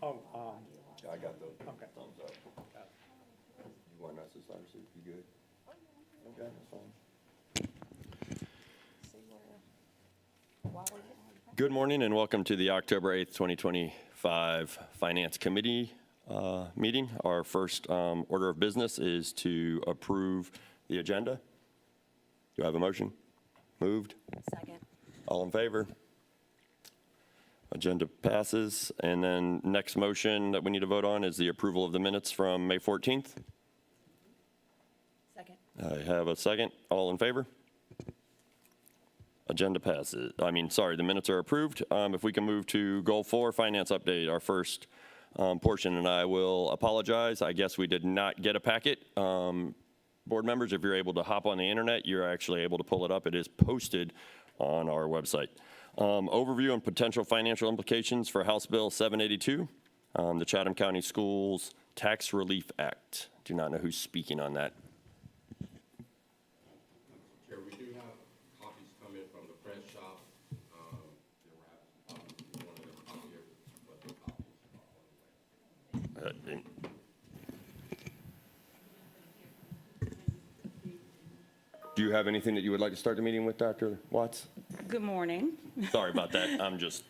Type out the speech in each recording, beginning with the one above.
Oh, Yeah, I got the okay. thumbs up. You want us to start, so you good? Okay, that's fine. Good morning and welcome to the October 8th, 2025 Finance Committee meeting. Our first order of business is to approve the agenda. Do I have a motion? Moved? Second. All in favor? Agenda passes. And then next motion that we need to vote on is the approval of the minutes from May 14th. Second. I have a second. All in favor? Agenda passes. The minutes are approved. If we can move to Goal 4, Finance Update, our first portion, and I will apologize. I guess we did not get a packet. Board members, if you're able to hop on the internet, you're actually able to pull it up. It is posted on our website. Overview and potential financial implications for House Bill 782, the Chatham County Schools Tax Relief Act. Do not know who's speaking on that. Chair, we do have copies coming from the press shop. There were one of the copiers, but the copies are on the way. Do you have anything that you would like to start the meeting with, Dr. Watts? Good morning. Sorry about that. I'm just.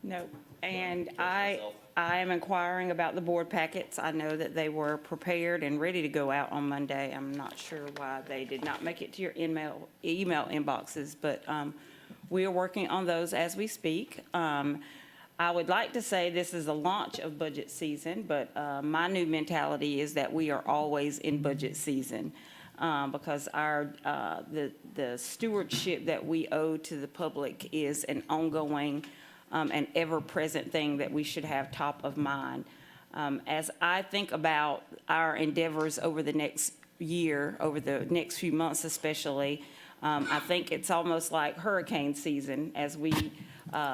No, and I am inquiring about the board packets. I know that they were prepared and ready to go out on Monday. I'm not sure why they did not make it to your email inboxes, but we are working on those as we speak. I would like to say this is a launch of budget season, but my new mentality is that we are always in budget season. Because the stewardship that we owe to the public is an ongoing and ever-present thing that we should have top of mind. As I think about our endeavors over the next year, over the next few months especially, I think it's almost like hurricane season as we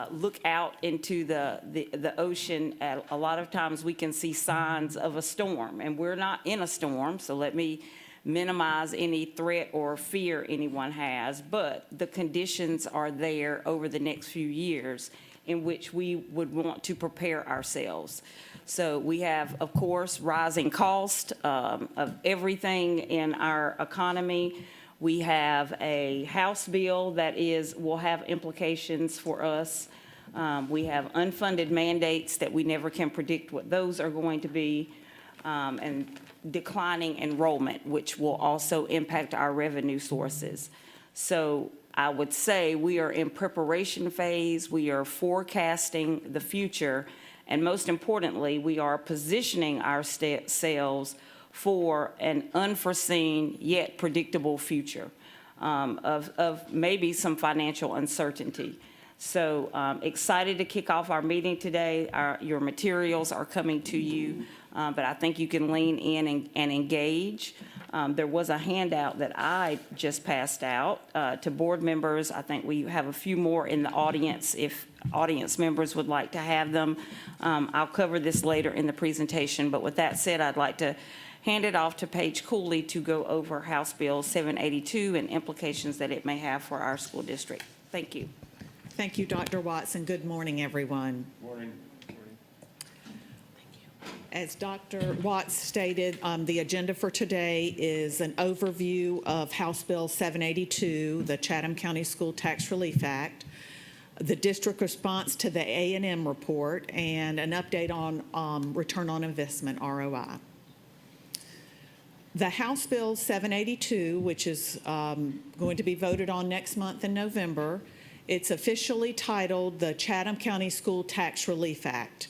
look out into the ocean. A lot of times we can see signs of a storm, and we're not in a storm, so let me minimize any threat or fear anyone has, but the conditions are there over the next few years in which we would want to prepare ourselves. So we have, of course, rising cost of everything in our economy. We have a House bill that will have implications for us. We have unfunded mandates that we never can predict what those are going to be, and declining enrollment, which will also impact our revenue sources. So I would say we are in preparation phase, we are forecasting the future, and most importantly, we are positioning ourselves for an unforeseen yet predictable future of maybe some financial uncertainty. So excited to kick off our meeting today. Your materials are coming to you. But I think you can lean in and engage. There was a handout that I just passed out to board members. I think we have a few more in the audience if audience members would like to have them. I'll cover this later in the presentation, but with that said, I'd like to hand it off to Paige Cooley to go over House Bill 782 and implications that it may have for our school district. Thank you. Thank you, Dr. Watson. Good morning, everyone. Morning. As Dr. Watts stated, the agenda for today is an overview of House Bill 782, the Chatham County School Tax Relief Act, the district response to the A&M report, and an update on return on investment, ROI. The House Bill 782, which is going to be voted on next month in November, it's officially titled the Chatham County School Tax Relief Act.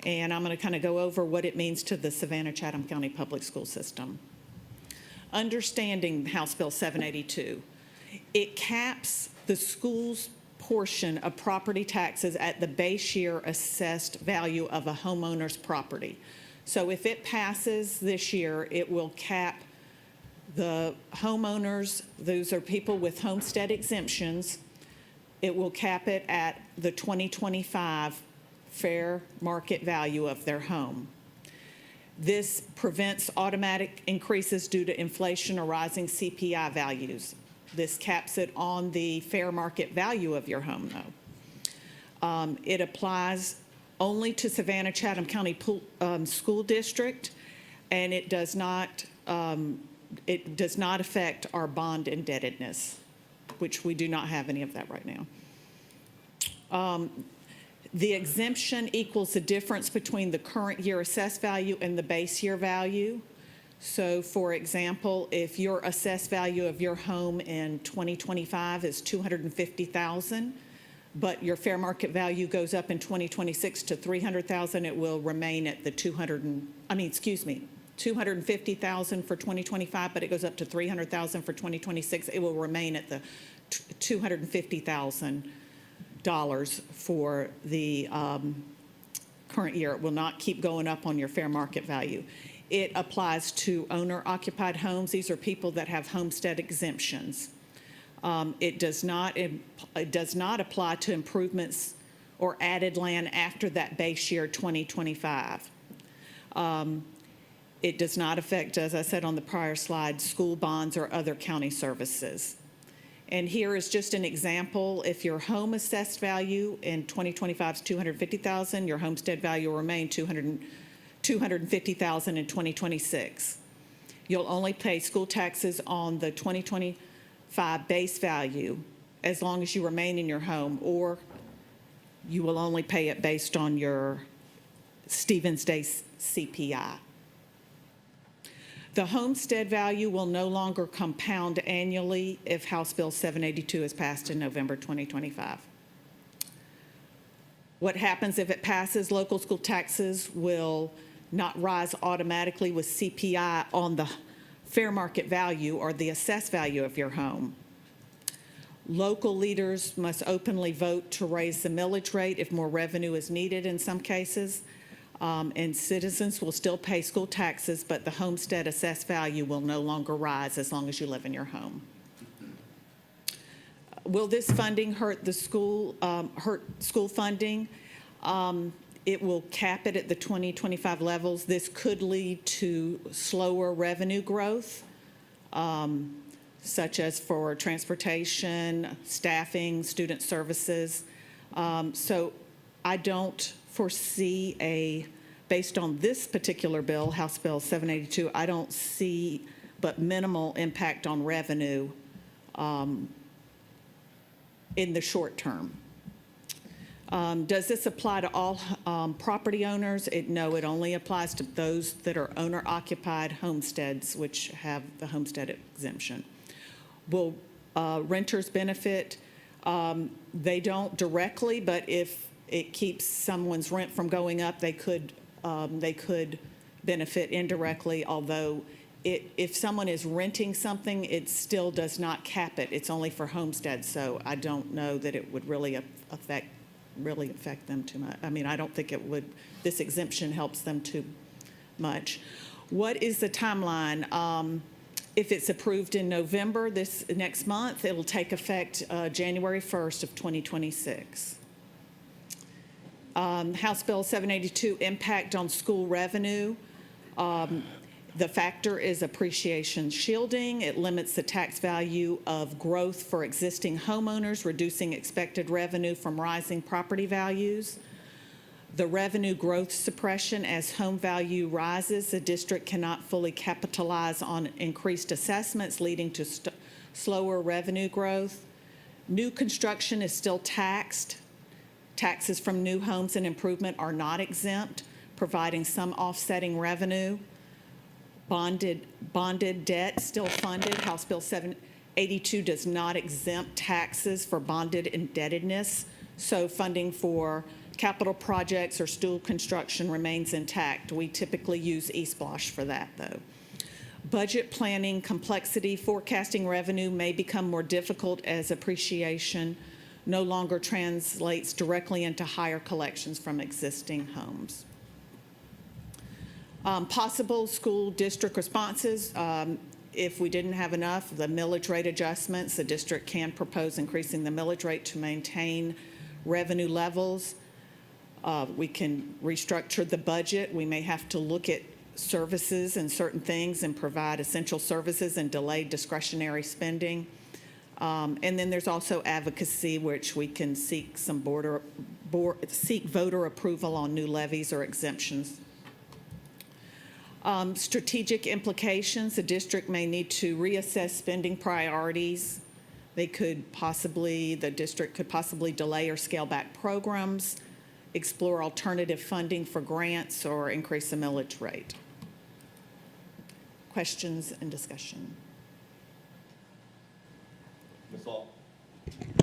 And I'm going to kind of go over what it means to the Savannah-Chatham County Public School System. Understanding House Bill 782, it caps the school's portion of property taxes at the base year assessed value of a homeowner's property. So if it passes this year, it will cap the homeowners, those are people with homestead exemptions, it will cap it at the 2025 fair market value of their home. This prevents automatic increases due to inflation or rising CPI values. This caps it on the fair market value of your home, though. It applies only to Savannah Chatham County School District, and it does not affect our bond indebtedness, which we do not have any of that right now. The exemption equals the difference between the current year assessed value and the base year value. So for example, if your assessed value of your home in 2025 is $250,000, but your fair market value goes up in 2026 to $300,000, it will remain at the $250,000 for 2025, but it goes up to $300,000 for 2026. It will remain at the $250,000 for the current year. It will not keep going up on your fair market value. It applies to owner-occupied homes. These are people that have homestead exemptions. It does not apply to improvements or added land after that base year 2025. It does not affect, as I said on the prior slide, school bonds or other county services. And here is just an example. If your home assessed value in 2025 is $250,000, your homestead value will remain $250,000 in 2026. You'll only pay school taxes on the 2025 base value as long as you remain in your home, or you will only pay it based on your Stevens Day CPI. The homestead value will no longer compound annually if House Bill 782 is passed in November 2025. What happens if it passes? Local school taxes will not rise automatically with CPI on the fair market value or the assessed value of your home. Local leaders must openly vote to raise the millage rate if more revenue is needed in some cases. And citizens will still pay school taxes, but the homestead assessed value will no longer rise as long as you live in your home. Will this funding hurt the school, school funding? It will cap it at the 2025 levels. This could lead to slower revenue growth, such as for transportation, staffing, student services. So I don't foresee based on this particular bill, House Bill 782, I don't see but minimal impact on revenue in the short term. Does this apply to all property owners? No, it only applies to those that are owner-occupied homesteads, which have the homestead exemption. Will renters benefit? They don't directly, but if it keeps someone's rent from going up, they could benefit indirectly, although if someone is renting something, it still does not cap it. It's only for homesteads, so I don't know that it would really affect them too much. I mean, I don't think it would, this exemption helps them too much. What is the timeline? If it's approved in November, this next month, it'll take effect January 1st of 2026. House Bill 782, impact on school revenue. The factor is appreciation shielding. It limits the tax value of growth for existing homeowners, reducing expected revenue from rising property values. The revenue growth suppression, as home value rises, the district cannot fully capitalize on increased assessments, leading to slower revenue growth. New construction is still taxed. Taxes from new homes and improvement are not exempt, providing some offsetting revenue. Bonded debt still funded. House Bill 782 does not exempt taxes for bonded indebtedness, so funding for capital projects or school construction remains intact. We typically use eSplosh for that, though. Budget planning complexity, forecasting revenue may become more difficult as appreciation no longer translates directly into higher collections from existing homes. Possible school district responses. If we didn't have enough, the millage rate adjustments, the district can propose increasing the millage rate to maintain revenue levels. We can restructure the budget. We may have to look at services and certain things and provide essential services and delay discretionary spending. And then there's also advocacy, which we can seek some seek voter approval on new levies or exemptions. Strategic implications, the district may need to reassess spending priorities. The district could possibly delay or scale back programs, explore alternative funding for grants, or increase the millage rate. Questions and discussion? Ms. Hall?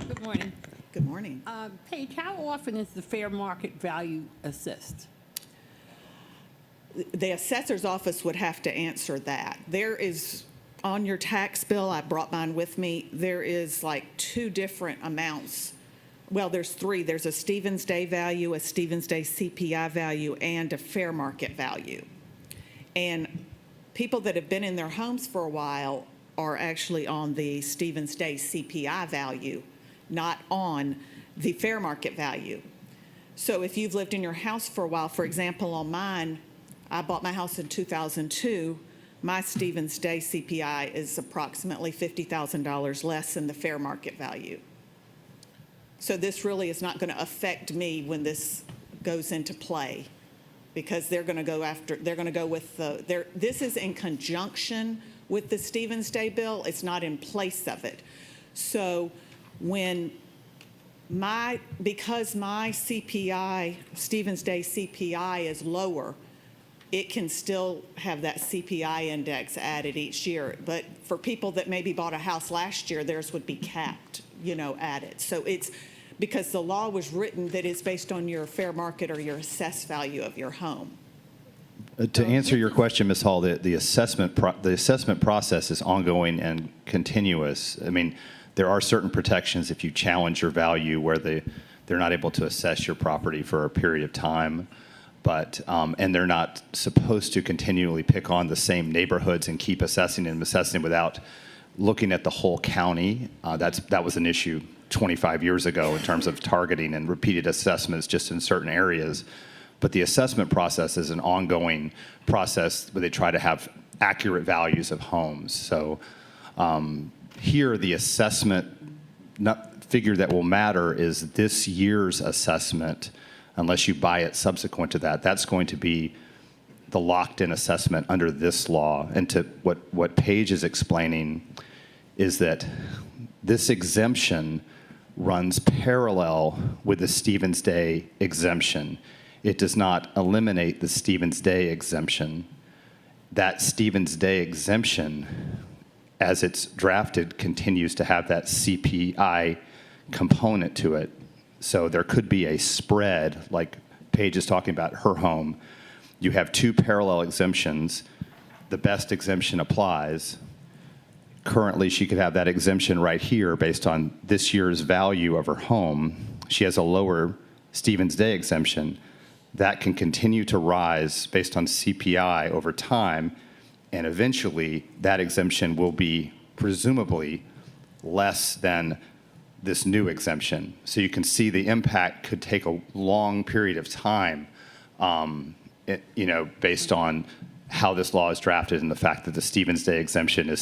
Good morning. Good morning. Paige, how often is the fair market value assessed? The assessor's office would have to answer that. There is, on your tax bill, I brought mine with me, there is like 2 different amounts. Well, there's 3. There's a Stevens Day value, a Stevens Day CPI value, and a fair market value. And people that have been in their homes for a while are actually on the Stevens Day CPI value, not on the fair market value. So if you've lived in your house for a while, for example, on mine, I bought my house in 2002. My Stevens Day CPI is approximately $50,000 less than the fair market value. So this really is not going to affect me when this goes into play, because they're going to go with this is in conjunction with the Stevens Day bill. It's not in place of it. So because my CPI, Stevens Day CPI is lower, it can still have that CPI index added each year. But for people that maybe bought a house last year, theirs would be capped, added. So it's because the law was written that it's based on your fair market or your assessed value of your home. To answer your question, Ms. Hall, the assessment process is ongoing and continuous. I mean, there are certain protections if you challenge your value where they're not able to assess your property for a period of time. But and they're not supposed to continually pick on the same neighborhoods and keep assessing without looking at the whole county. That was an issue 25 years ago in terms of targeting and repeated assessments just in certain areas. But the assessment process is an ongoing process where they try to have accurate values of homes. So here, the assessment figure that will matter is this year's assessment. Unless you buy it subsequent to that, that's going to be the locked-in assessment under this law. And to what Paige is explaining is that this exemption runs parallel with the Stevens Day exemption. It does not eliminate the Stevens Day exemption. That Stevens Day exemption, as it's drafted, continues to have that CPI component to it. So there could be a spread, like Paige is talking about her home. You have 2 parallel exemptions. The best exemption applies. Currently, she could have that exemption right here based on this year's value of her home. She has a lower Stevens Day exemption. That can continue to rise based on CPI over time, and eventually that exemption will be presumably less than this new exemption. So you can see the impact could take a long period of time, based on how this law is drafted and the fact that the Stevens Day exemption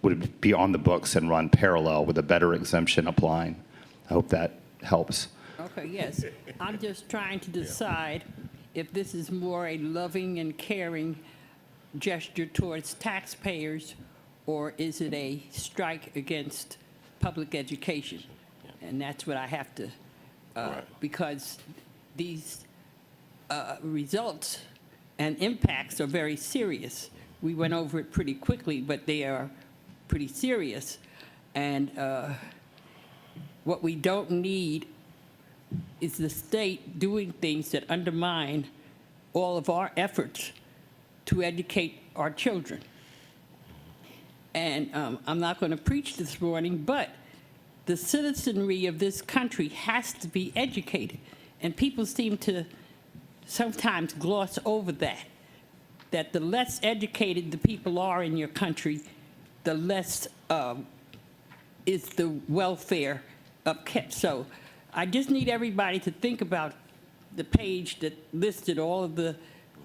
would be on the books and run parallel with a better exemption applying. I hope that helps. Okay, yes. I'm just trying to decide if this is more a loving and caring gesture towards taxpayers, or is it a strike against public education? And that's what I have to, because these results and impacts are very serious. We went over it pretty quickly, but they are pretty serious. And what we don't need is the state doing things that undermine all of our efforts to educate our children. And I'm not going to preach this morning, but the citizenry of this country has to be educated. And people seem to sometimes gloss over that the less educated the people are in your country, the less is the welfare upkept. So I just need everybody to think about the page that listed all of the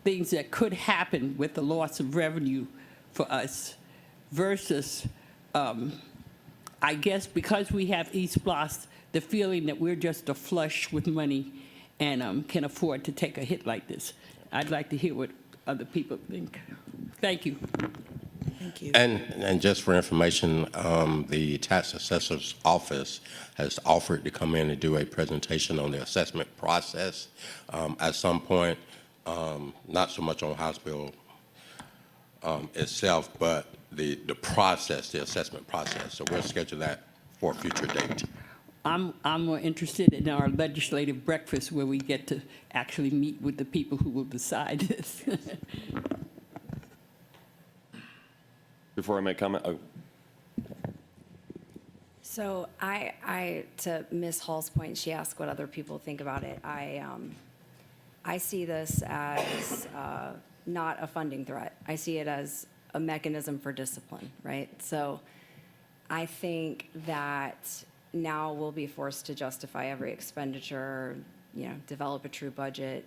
things that could happen with the loss of revenue for us versus I guess because we have East Blos, the feeling that we're just a flush with money and can afford to take a hit like this. I'd like to hear what other people think. Thank you. Thank you. And just for information, the tax assessor's office has offered to come in and do a presentation on the assessment process at some point, not so much on House Bill itself, but the process, the assessment process. So we'll schedule that for a future date. I'm more interested in our legislative breakfast where we get to actually meet with the people who will decide this. Before I make comment, oh, So to Ms. Hall's point, she asked what other people think about it. I see this as not a funding threat. I see it as a mechanism for discipline, right? So I think that now we'll be forced to justify every expenditure, develop a true budget.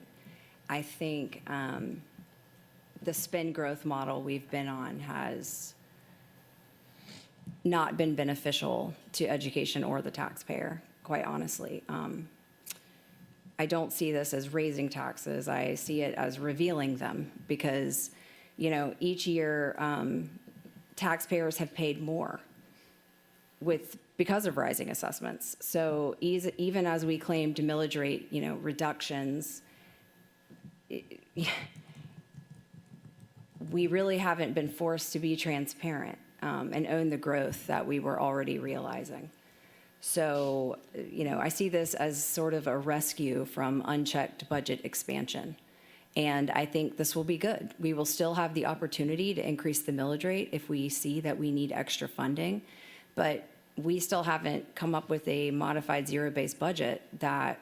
I think the spend growth model we've been on has not been beneficial to education or the taxpayer, quite honestly. I don't see this as raising taxes. I see it as revealing them because, each year taxpayers have paid more because of rising assessments. So even as we claim millage rate, reductions, we really haven't been forced to be transparent and own the growth that we were already realizing. So, I see this as sort of a rescue from unchecked budget expansion. And I think this will be good. We will still have the opportunity to increase the millage rate if we see that we need extra funding. But we still haven't come up with a modified zero-based budget that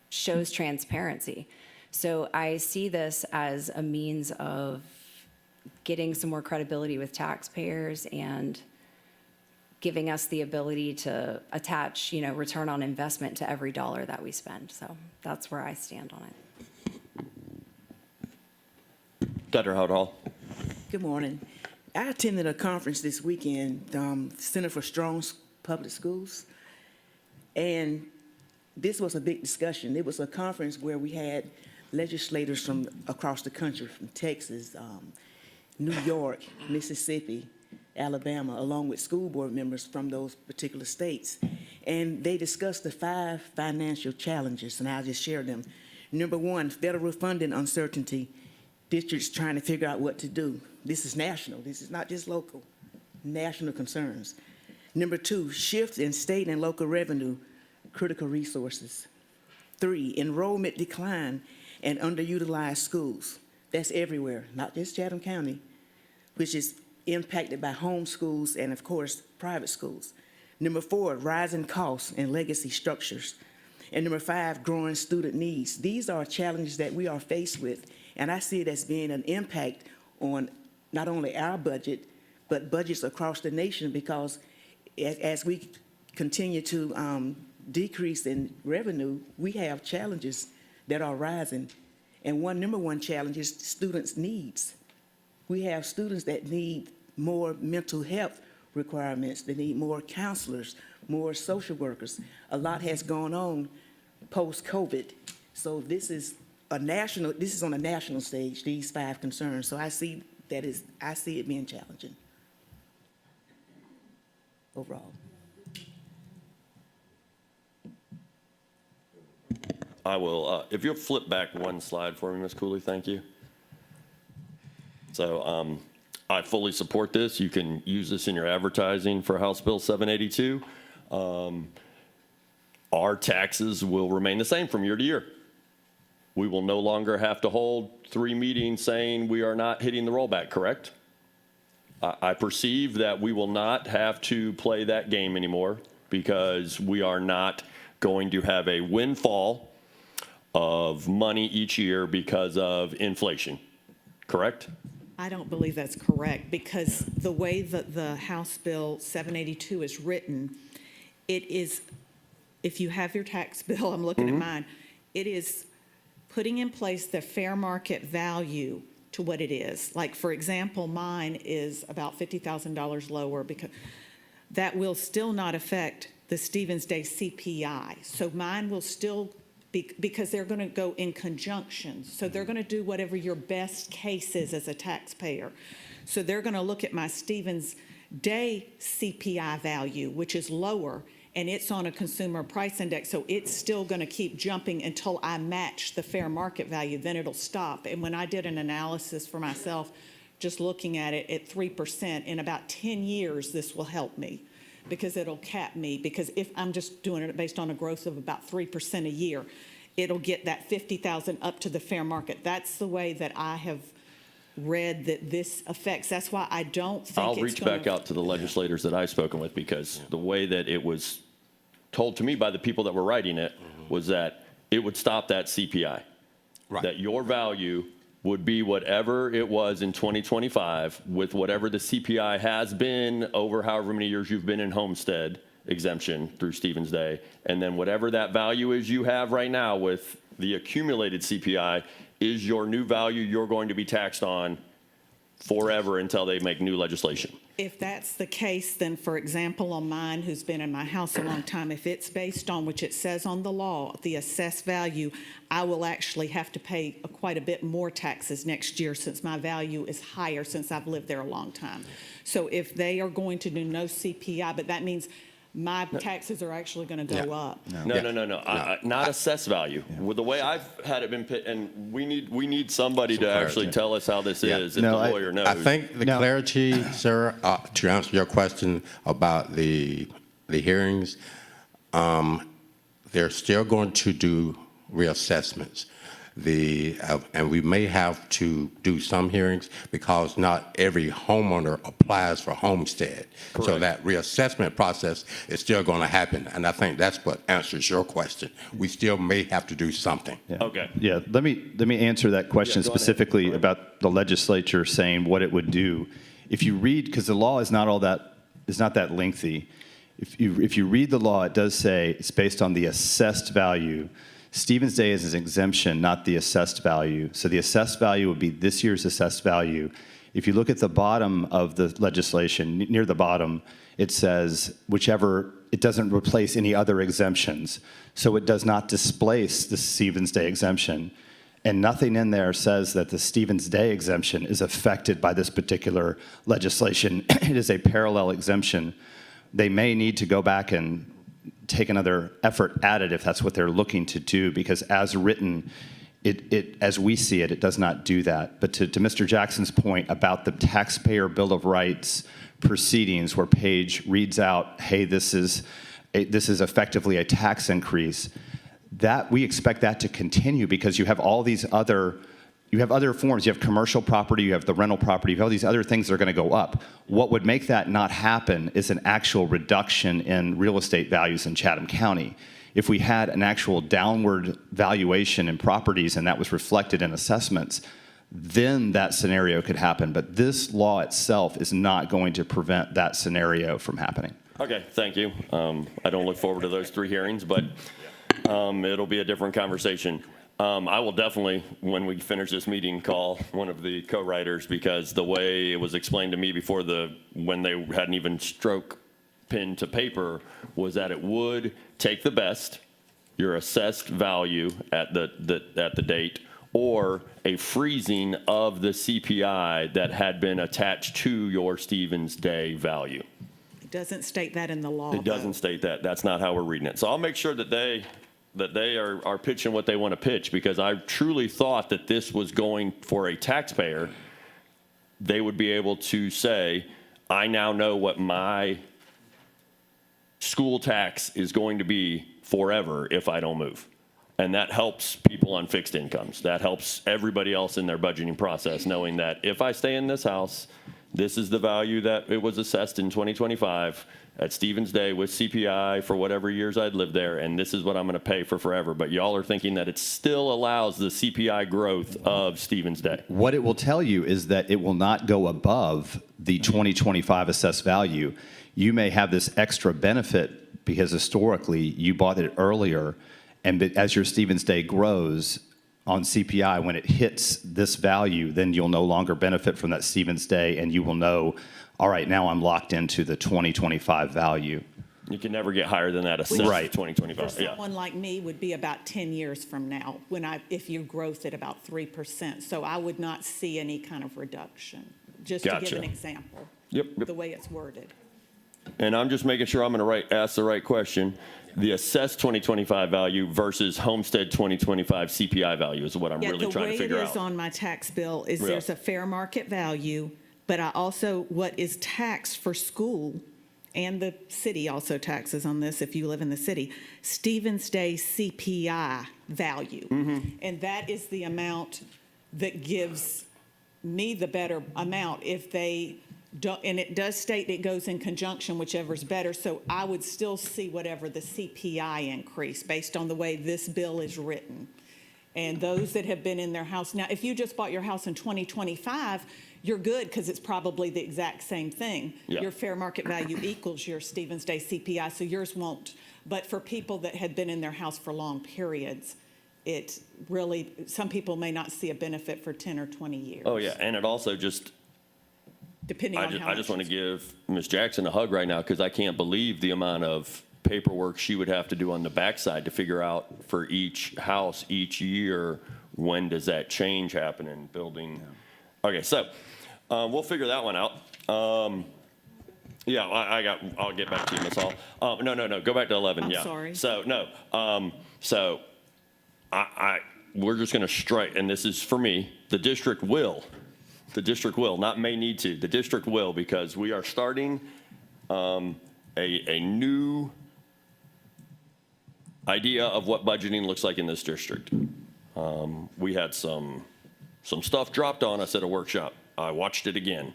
shows transparency. So I see this as a means of getting some more credibility with taxpayers and giving us the ability to attach, return on investment to every dollar that we spend. So that's where I stand on it. Dr. Howard-Hall. Good morning. I attended a conference this weekend, Center for Strong Public Schools, and this was a big discussion. It was a conference where we had legislators from across the country, from Texas, New York, Mississippi, Alabama, along with school board members from those particular states. And they discussed the 5 financial challenges, and I'll just share them. Number 1, federal funding uncertainty. Districts trying to figure out what to do. This is national. This is not just local. National concerns. Number 2, shifts in state and local revenue, critical resources. 3, enrollment decline and underutilized schools. That's everywhere, not just Chatham County, which is impacted by home schools and, of course, private schools. Number 4, rising costs and legacy structures. And number 5, growing student needs. These are challenges that we are faced with, and I see it as being an impact on not only our budget, but budgets across the nation, because as we continue to decrease in revenue, we have challenges that are rising. And number one challenge is students' needs. We have students that need more mental health requirements. They need more counselors, more social workers. A lot has gone on post-COVID. So this is on a national stage, these 5 concerns. So I see it being challenging overall. I will, if you'll flip back one slide for me, Ms. Cooley, thank you. So I fully support this. You can use this in your advertising for House Bill 782. Our taxes will remain the same from year to year. We will no longer have to hold 3 meetings saying we are not hitting the rollback, correct? I perceive that we will not have to play that game anymore because we are not going to have a windfall of money each year because of inflation, correct? I don't believe that's correct, because the way that the House Bill 782 is written, it is, if you have your tax bill, I'm looking at mine, it is putting in place the fair market value to what it is. Like, for example, mine is about $50,000 lower because that will still not affect the Stevens Day CPI. So mine will still be, because they're going to go in conjunction. So they're going to do whatever your best case is as a taxpayer. So they're going to look at my Stevens Day CPI value, which is lower, and it's on a consumer price index, so it's still going to keep jumping until I match the fair market value, then it'll stop. And when I did an analysis for myself, just looking at it at 3%, in about 10 years, this will help me, because it'll cap me, because if I'm just doing it based on a growth of about 3% a year, it'll get that 50,000 up to the fair market. That's the way that I have read that this affects. That's why I don't think I'll it's reach gonna- back out to the legislators that I've spoken with, because the way that it was told to me by the people that were writing it was that it would stop that CPI. Right. That your value would be whatever it was in 2025 with whatever the CPI has been over however many years you've been in homestead exemption through Stevens Day. And then whatever that value is you have right now with the accumulated CPI is your new value you're going to be taxed on forever until they make new legislation. If that's the case, then, for example, on mine, who's been in my house a long time, if it's based on, which it says on the law, the assessed value, I will actually have to pay quite a bit more taxes next year, since my value is higher since I've lived there a long time. So if they are going to do no CPI, but that means my taxes are actually going to go Yeah. up. No. Not assessed value. With the way I've had it been, and we need somebody to actually clarity. tell us how this Yeah. is, if No, the lawyer knows. I think the No. clarity, sir, to answer your question about the hearings, they're still going to do reassessments. And we may have to do some hearings because not every homeowner applies for homestead. So Correct. that reassessment process is still going to happen. And I think that's what answers your question. We still may have to do something. Yeah. Okay. Yeah, let me answer that question Yeah, go ahead. specifically Go ahead. about the legislature saying what it would do. If you read, because the law is not that lengthy. If you read the law, it does say it's based on the assessed value. Stevens Day is an exemption, not the assessed value. So the assessed value would be this year's assessed value. If you look at the bottom of the legislation, near the bottom, it says it doesn't replace any other exemptions. So it does not displace the Stevens Day exemption. And nothing in there says that the Stevens Day exemption is affected by this particular legislation. It is a parallel exemption. They may need to go back and take another effort at it if that's what they're looking to do, because as written, as we see it, it does not do that. But to Mr. Jackson's point about the Taxpayer Bill of Rights proceedings, where Paige reads out, hey, this is effectively a tax increase, that we expect that to continue, because you have all these other forms. You have commercial property, you have the rental property, you have all these other things that are going to go up. What would make that not happen is an actual reduction in real estate values in Chatham County. If we had an actual downward valuation in properties and that was reflected in assessments, then that scenario could happen. But this law itself is not going to prevent that scenario from happening. Okay, thank you. I don't look forward to those 3 hearings, but it'll be a different conversation. I will definitely, when we finish this meeting, call one of the co-writers, because the way it was explained to me before when they hadn't even stroke pen to paper was that it would take the best, your assessed value at the date, or a freezing of the CPI that had been attached to your Stevens Day value. It doesn't state that in the law. It doesn't state that. That's not how we're reading it. So I'll make sure that they are pitching what they want to pitch, because I truly thought that this was going for a taxpayer. They would be able to say, I now know what my school tax is going to be forever if I don't move. And that helps people on fixed incomes. That helps everybody else in their budgeting process, knowing that if I stay in this house, this is the value that it was assessed in 2025 at Stevens Day with CPI for whatever years I'd lived there, and this is what I'm going to pay for forever. But y'all are thinking that it still allows the CPI growth of Stevens Day. What it will tell you is that it will not go above the 2025 assessed value. You may have this extra benefit because historically you bought it earlier, and as your Stevens Day grows on CPI, when it hits this value, then you'll no longer benefit from that Stevens Day, and you will know all right, now I'm locked into the 2025 value. You can never get higher than that assessed Right. 2025. For Yeah. someone like me would be about 10 years from now, if you growth at about 3%. So I would not see any kind of reduction, just to give Gotcha. an example. Yep, yep. The way it's worded. And I'm just making sure I'm going to ask the right question. The assessed 2025 value versus homestead 2025 CPI value is what I'm really trying to figure The way it is out. on my tax bill is Yeah. there's a fair market value, but I also, what is taxed for school, and the city also taxes on this if you live in the city, Stevens Day CPI value. Mm-hmm. And that is the amount that gives me the better amount if they don't, and it does state it goes in conjunction, whichever's better, so I would still see whatever the CPI increase based on the way this bill is written. And those that have been in their house, now, if you just bought your house in 2025, you're good because it's probably the exact same thing. Yeah. Your fair market value equals your Stevens Day CPI, so yours won't. But for people that had been in their house for long periods, it really, some people may not see a benefit for 10 or 20 years. Oh, yeah. And it also just, Depending on how I just much want to it's- give Ms. Jackson a hug right now because I can't believe the amount of paperwork she would have to do on the backside to figure out for each house each year, when does that change happen in building? Okay, so we'll figure that one out. Yeah, I'll get back to you, Ms. Hall. No, go back to 11, I'm yeah. sorry. So, no, we're just going to strike, and this is for me, the district will, not may need to, the district will, because we are starting a new idea of what budgeting looks like in this district. We had some stuff dropped on us at a workshop. I watched it again.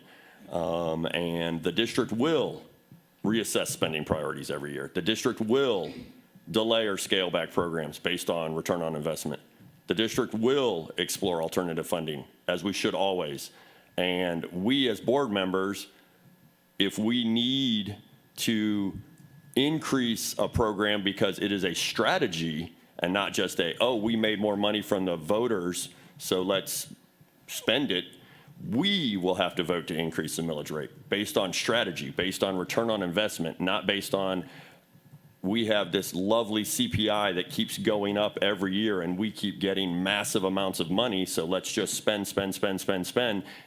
And the district will reassess spending priorities every year. The district will delay or scale back programs based on return on investment. The district will explore alternative funding, as we should always. And we as board members, if we need to increase a program because it is a strategy and not just we made more money from the voters, so let's spend it, we will have to vote to increase the millage rate based on strategy, based on return on investment, not based on we have this lovely CPI that keeps going up every year and we keep getting massive amounts of money, so let's just spend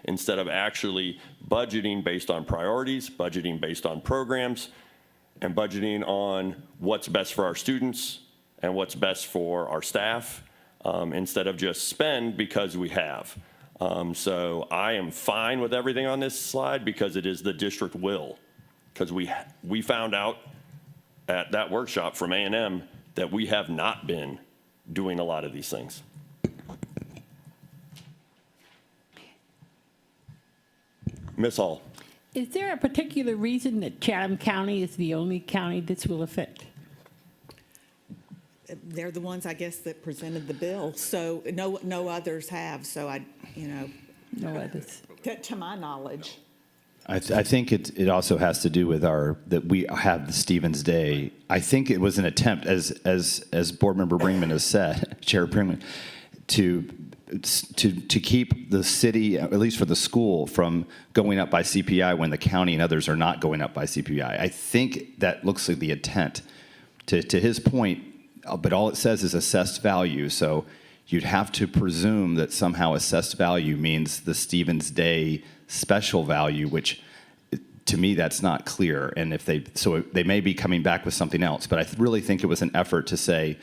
instead of actually budgeting based on priorities, budgeting based on programs, and budgeting on what's best for our students and what's best for our staff, instead of just spend because we have. So I am fine with everything on this slide because it is the district will. Because we found out at that workshop from A&M that we have not been doing a lot of these things. Ms. Hall. Is there a particular reason that Chatham County is the only county this will affect? They're the ones, I guess, that presented the bill, so no others have, so No others. to my knowledge. I think it also has to do with that we have the Stevens Day. I think it was an attempt, as Board Member Brinkman has said, Chair Brinkman, to keep the city, at least for the school, from going up by CPI when the county and others are not going up by CPI. I think that looks like the intent. To his point, but all it says is assessed value, so you'd have to presume that somehow assessed value means the Stevens Day special value, which to me that's not clear. And so they may be coming back with something else, but I really think it was an effort to say,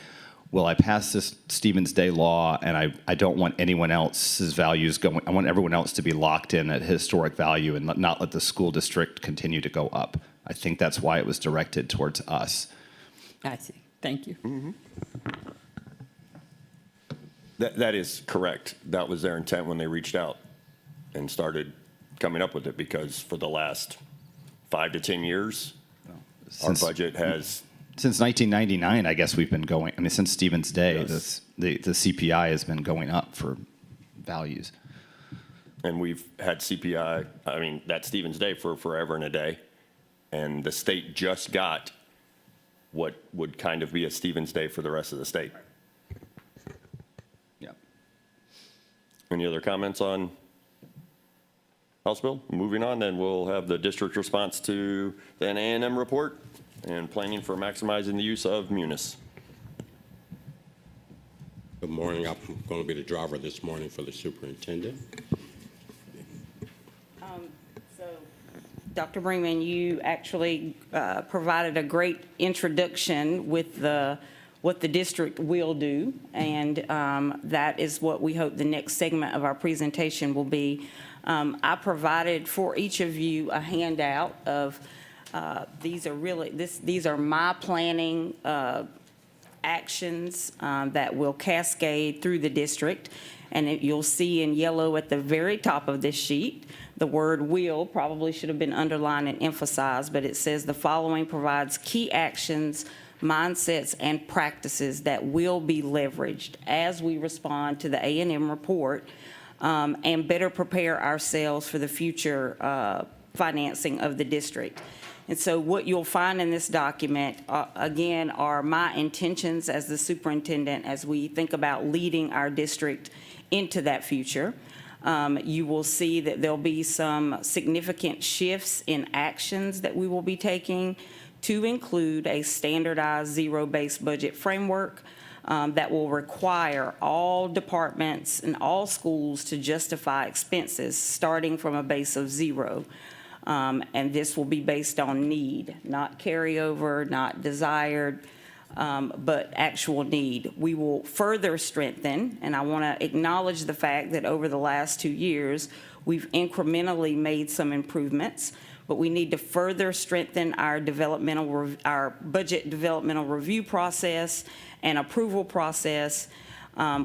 well, I passed this Stevens Day law and I don't want anyone else's values going, I want everyone else to be locked in at historic value and not let the school district continue to go up. I think that's why it was directed towards us. I see. Thank you. Mm-hmm. That is correct. That was their intent when they reached out and started coming up with it, because for the last 5 to 10 years, our budget has... Since 1999, I guess we've been going, since Stevens Day, Yes. the CPI has been going up for values. And we've had CPI, that Stevens Day for forever and a day. And the state just got what would kind of be a Stevens Day for the rest of the state. Yeah. Any other comments on House Bill. Moving on, then we'll have the district response to the NA&M report and planning for maximizing the use of Munis. Good morning. I'm going to be the driver this morning for the superintendent. So, Dr. Bremen, you actually provided a great introduction with what the district will do, and that is what we hope the next segment of our presentation will be. I provided for each of you a handout of, these are my planning actions that will cascade through the district. And you'll see in yellow at the very top of this sheet, the word will probably should have been underlined and emphasized, but it says the following provides key actions, mindsets, and practices that will be leveraged as we respond to the A&M report and better prepare ourselves for the future financing of the district. And so what you'll find in this document, again, are my intentions as the superintendent as we think about leading our district into that future. You will see that there'll be some significant shifts in actions that we will be taking to include a standardized zero-based budget framework that will require all departments and all schools to justify expenses starting from a base of zero. And this will be based on need, not carryover, not desired, but actual need. We will further strengthen, and I want to acknowledge the fact that over the last 2 years, we've incrementally made some improvements, but we need to further strengthen our budget developmental review process and approval process.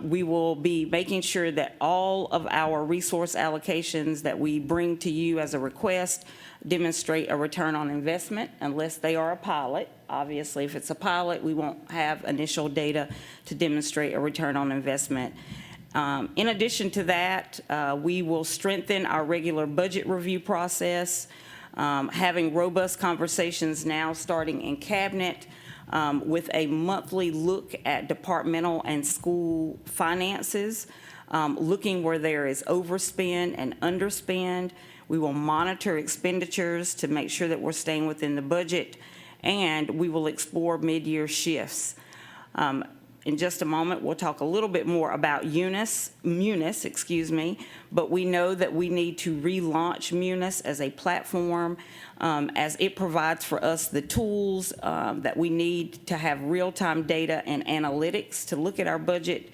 We will be making sure that all of our resource allocations that we bring to you as a request demonstrate a return on investment unless they are a pilot. Obviously, if it's a pilot, we won't have initial data to demonstrate a return on investment. In addition to that, we will strengthen our regular budget review process, having robust conversations now starting in cabinet, with a monthly look at departmental and school finances, looking where there is overspend and underspend. We will monitor expenditures to make sure that we're staying within the budget, and we will explore mid-year shifts. In just a moment, we'll talk a little bit more about Munis, but we know that we need to relaunch Munis as a platform, as it provides for us the tools that we need to have real-time data and analytics to look at our budget,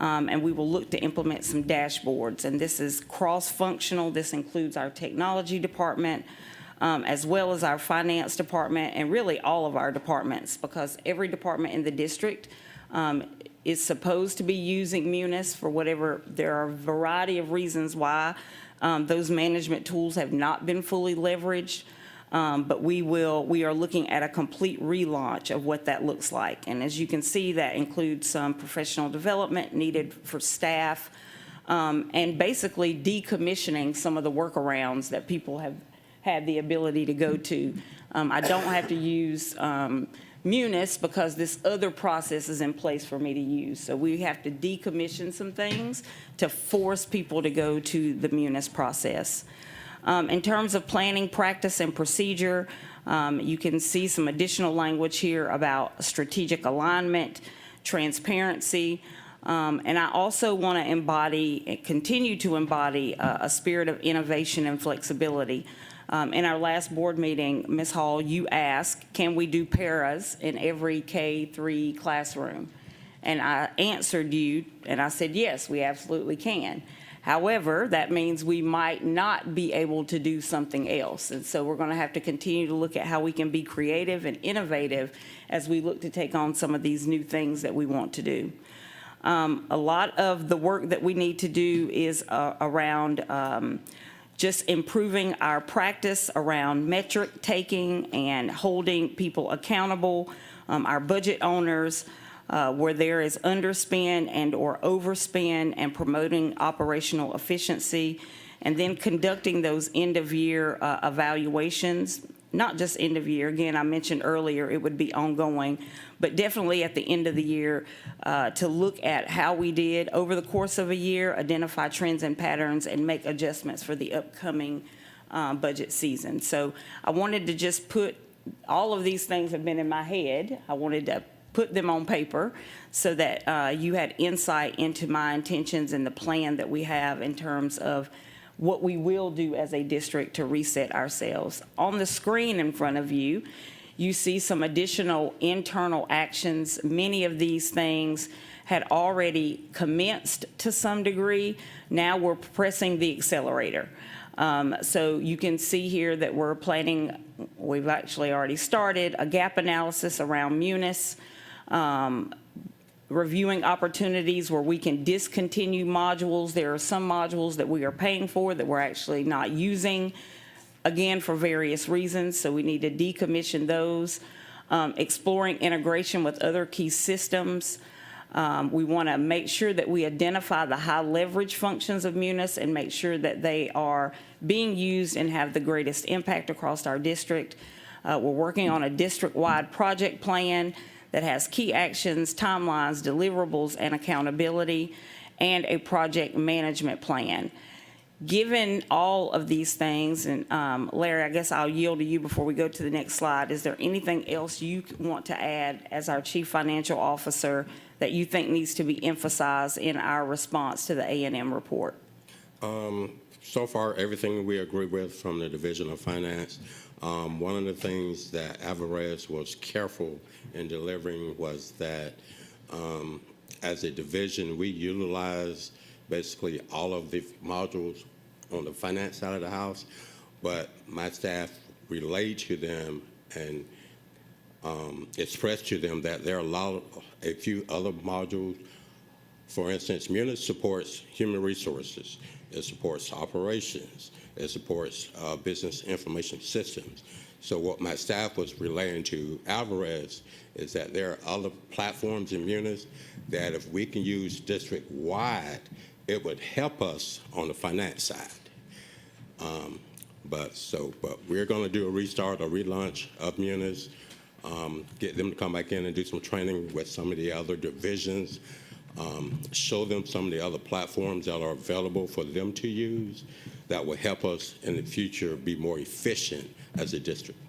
and we will look to implement some dashboards. And this is cross-functional. This includes our technology department, as well as our finance department, and really all of our departments, because every department in the district is supposed to be using Munis for whatever. There are a variety of reasons why those management tools have not been fully leveraged, but we are looking at a complete relaunch of what that looks like. And as you can see, that includes some professional development needed for staff, and basically decommissioning some of the workarounds that people have had the ability to go to. I don't have to use Munis because this other process is in place for me to use. So we have to decommission some things to force people to go to the Munis process. In terms of planning, practice, and procedure, you can see some additional language here about strategic alignment, transparency, and I also want to continue to embody a spirit of innovation and flexibility. In our last board meeting, Ms. Hall, you asked, can we do paras in every K-3 classroom? And I answered you, and I said, yes, we absolutely can. However, that means we might not be able to do something else. And so we're going to have to continue to look at how we can be creative and innovative as we look to take on some of these new things that we want to do. A lot of the work that we need to do is around just improving our practice around metric taking and holding people accountable, our budget owners, where there is underspend and or overspend, and promoting operational efficiency, and then conducting those end-of-year evaluations not just end of year. Again, I mentioned earlier, it would be ongoing, but definitely at the end of the year, to look at how we did over the course of a year, identify trends and patterns, and make adjustments for the upcoming budget season. So I wanted to just put, all of these things have been in my head. I wanted to put them on paper so that you had insight into my intentions and the plan that we have in terms of what we will do as a district to reset ourselves. On the screen in front of you, you see some additional internal actions. Many of these things had already commenced to some degree. Now we're pressing the accelerator. So you can see here that we're planning, we've actually already started, a gap analysis around Munis, reviewing opportunities where we can discontinue modules. There are some modules that we are paying for that we're actually not using, again, for various reasons, so we need to decommission those. Exploring integration with other key systems. We want to make sure that we identify the high leverage functions of Munis and make sure that they are being used and have the greatest impact across our district. We're working on a district-wide project plan that has key actions, timelines, deliverables, and accountability, and a project management plan. Given all of these things, and Larry, I guess I'll yield to you before we go to the next slide. Is there anything else you want to add as our Chief Financial Officer that you think needs to be emphasized in our response to the A&M report? So far, everything we agree with from the Division of Finance. One of the things that Alvarez was careful in delivering was that as a division, we utilize basically all of the modules on the finance side of the house, but my staff relayed to them and expressed to them that there are a few other modules. For instance, Munis supports human resources. It supports operations. It supports business information systems. So what my staff was relaying to Alvarez is that there are other platforms in Munis that if we can use district-wide, it would help us on the finance side. But we're going to do a restart, a relaunch of Munis, get them to come back in and do some training with some of the other divisions, show them some of the other platforms that are available for them to use that will help us in the future be more efficient as a district.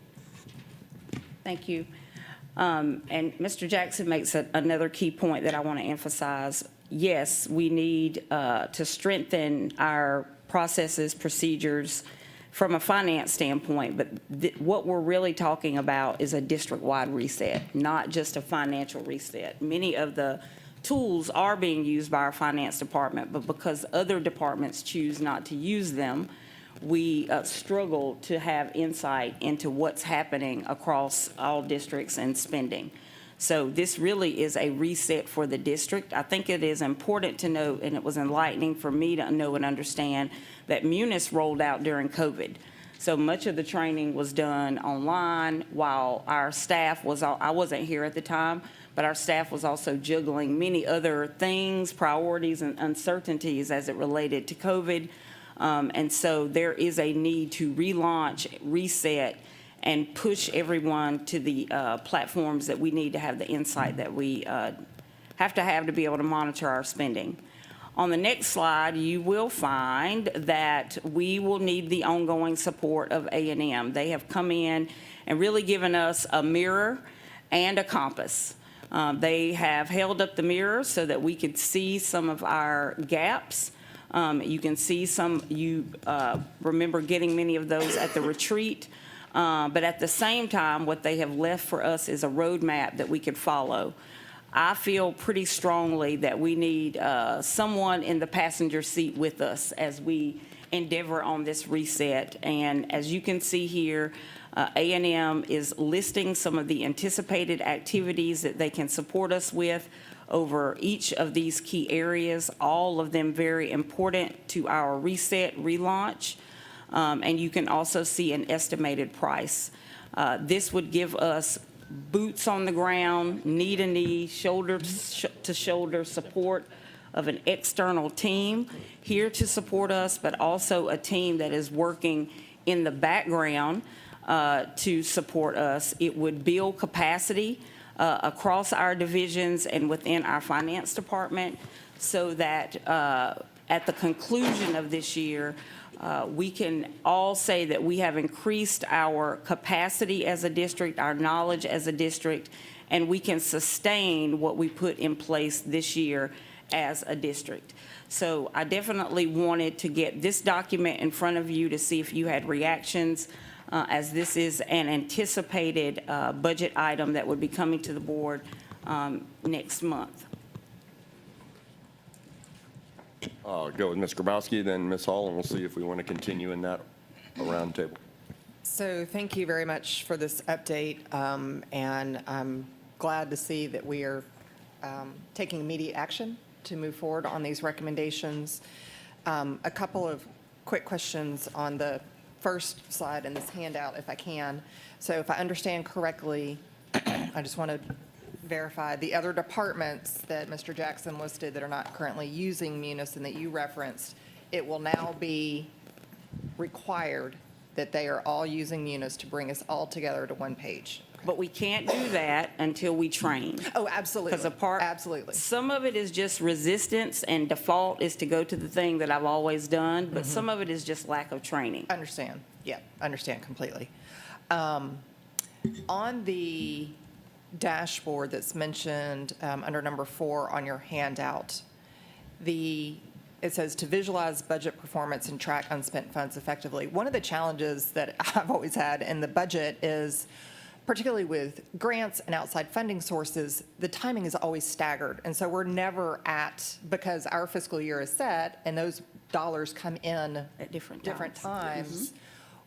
Thank you. And Mr. Jackson makes another key point that I want to emphasize. Yes, we need to strengthen our processes, procedures from a finance standpoint, but what we're really talking about is a district-wide reset, not just a financial reset. Many of the tools are being used by our finance department, but because other departments choose not to use them, we struggle to have insight into what's happening across all districts and spending. So this really is a reset for the district. I think it is important to note, and it was enlightening for me to know and understand, that Munis rolled out during COVID. So much of the training was done online while our staff was, I wasn't here at the time, but our staff was also juggling many other things, priorities, and uncertainties as it related to COVID. And so there is a need to relaunch, reset, and push everyone to the platforms that we need to have the insight that we have to be able to monitor our spending. On the next slide, you will find that we will need the ongoing support of A&M. They have come in and really given us a mirror and a compass. They have held up the mirror so that we could see some of our gaps. You can see some, you remember getting many of those at the retreat. But at the same time, what they have left for us is a roadmap that we could follow. I feel pretty strongly that we need someone in the passenger seat with us as we endeavor on this reset. And as you can see here, A&M is listing some of the anticipated activities that they can support us with over each of these key areas, all of them very important to our reset, relaunch. And you can also see an estimated price. This would give us boots on the ground, knee to knee, shoulder to shoulder support of an external team here to support us, but also a team that is working in the background to support us. It would build capacity across our divisions and within our finance department so that at the conclusion of this year, we can all say that we have increased our capacity as a district, our knowledge as a district, and we can sustain what we put in place this year as a district. So I definitely wanted to get this document in front of you to see if you had reactions, as this is an anticipated budget item that would be coming to the board next month. Go with Ms. Grabowski, then Ms. Hall, and we'll see if we want to continue in that around table. So thank you very much for this update, and I'm glad to see that we are taking immediate action to move forward on these recommendations. A couple of quick questions on the first slide in this handout, if I can. So if I understand correctly, I just want to verify, the other departments that Mr. Jackson listed that are not currently using Munis and that you referenced, it will now be required that they are all using Munis to bring us all together to one page. But we can't do that until we train. Oh, absolutely. Because a part, Absolutely. some of it is just resistance and default is to go to the thing that I've always done, but some of it is just lack of training. Understand. Yeah, understand completely. On the dashboard that's mentioned under number 4 on your handout, it says to visualize budget performance and track unspent funds effectively. One of the challenges that I've always had in the budget is, particularly with grants and outside funding sources, the timing is always staggered. And so we're never at, because our fiscal year is set and those dollars come in At different times.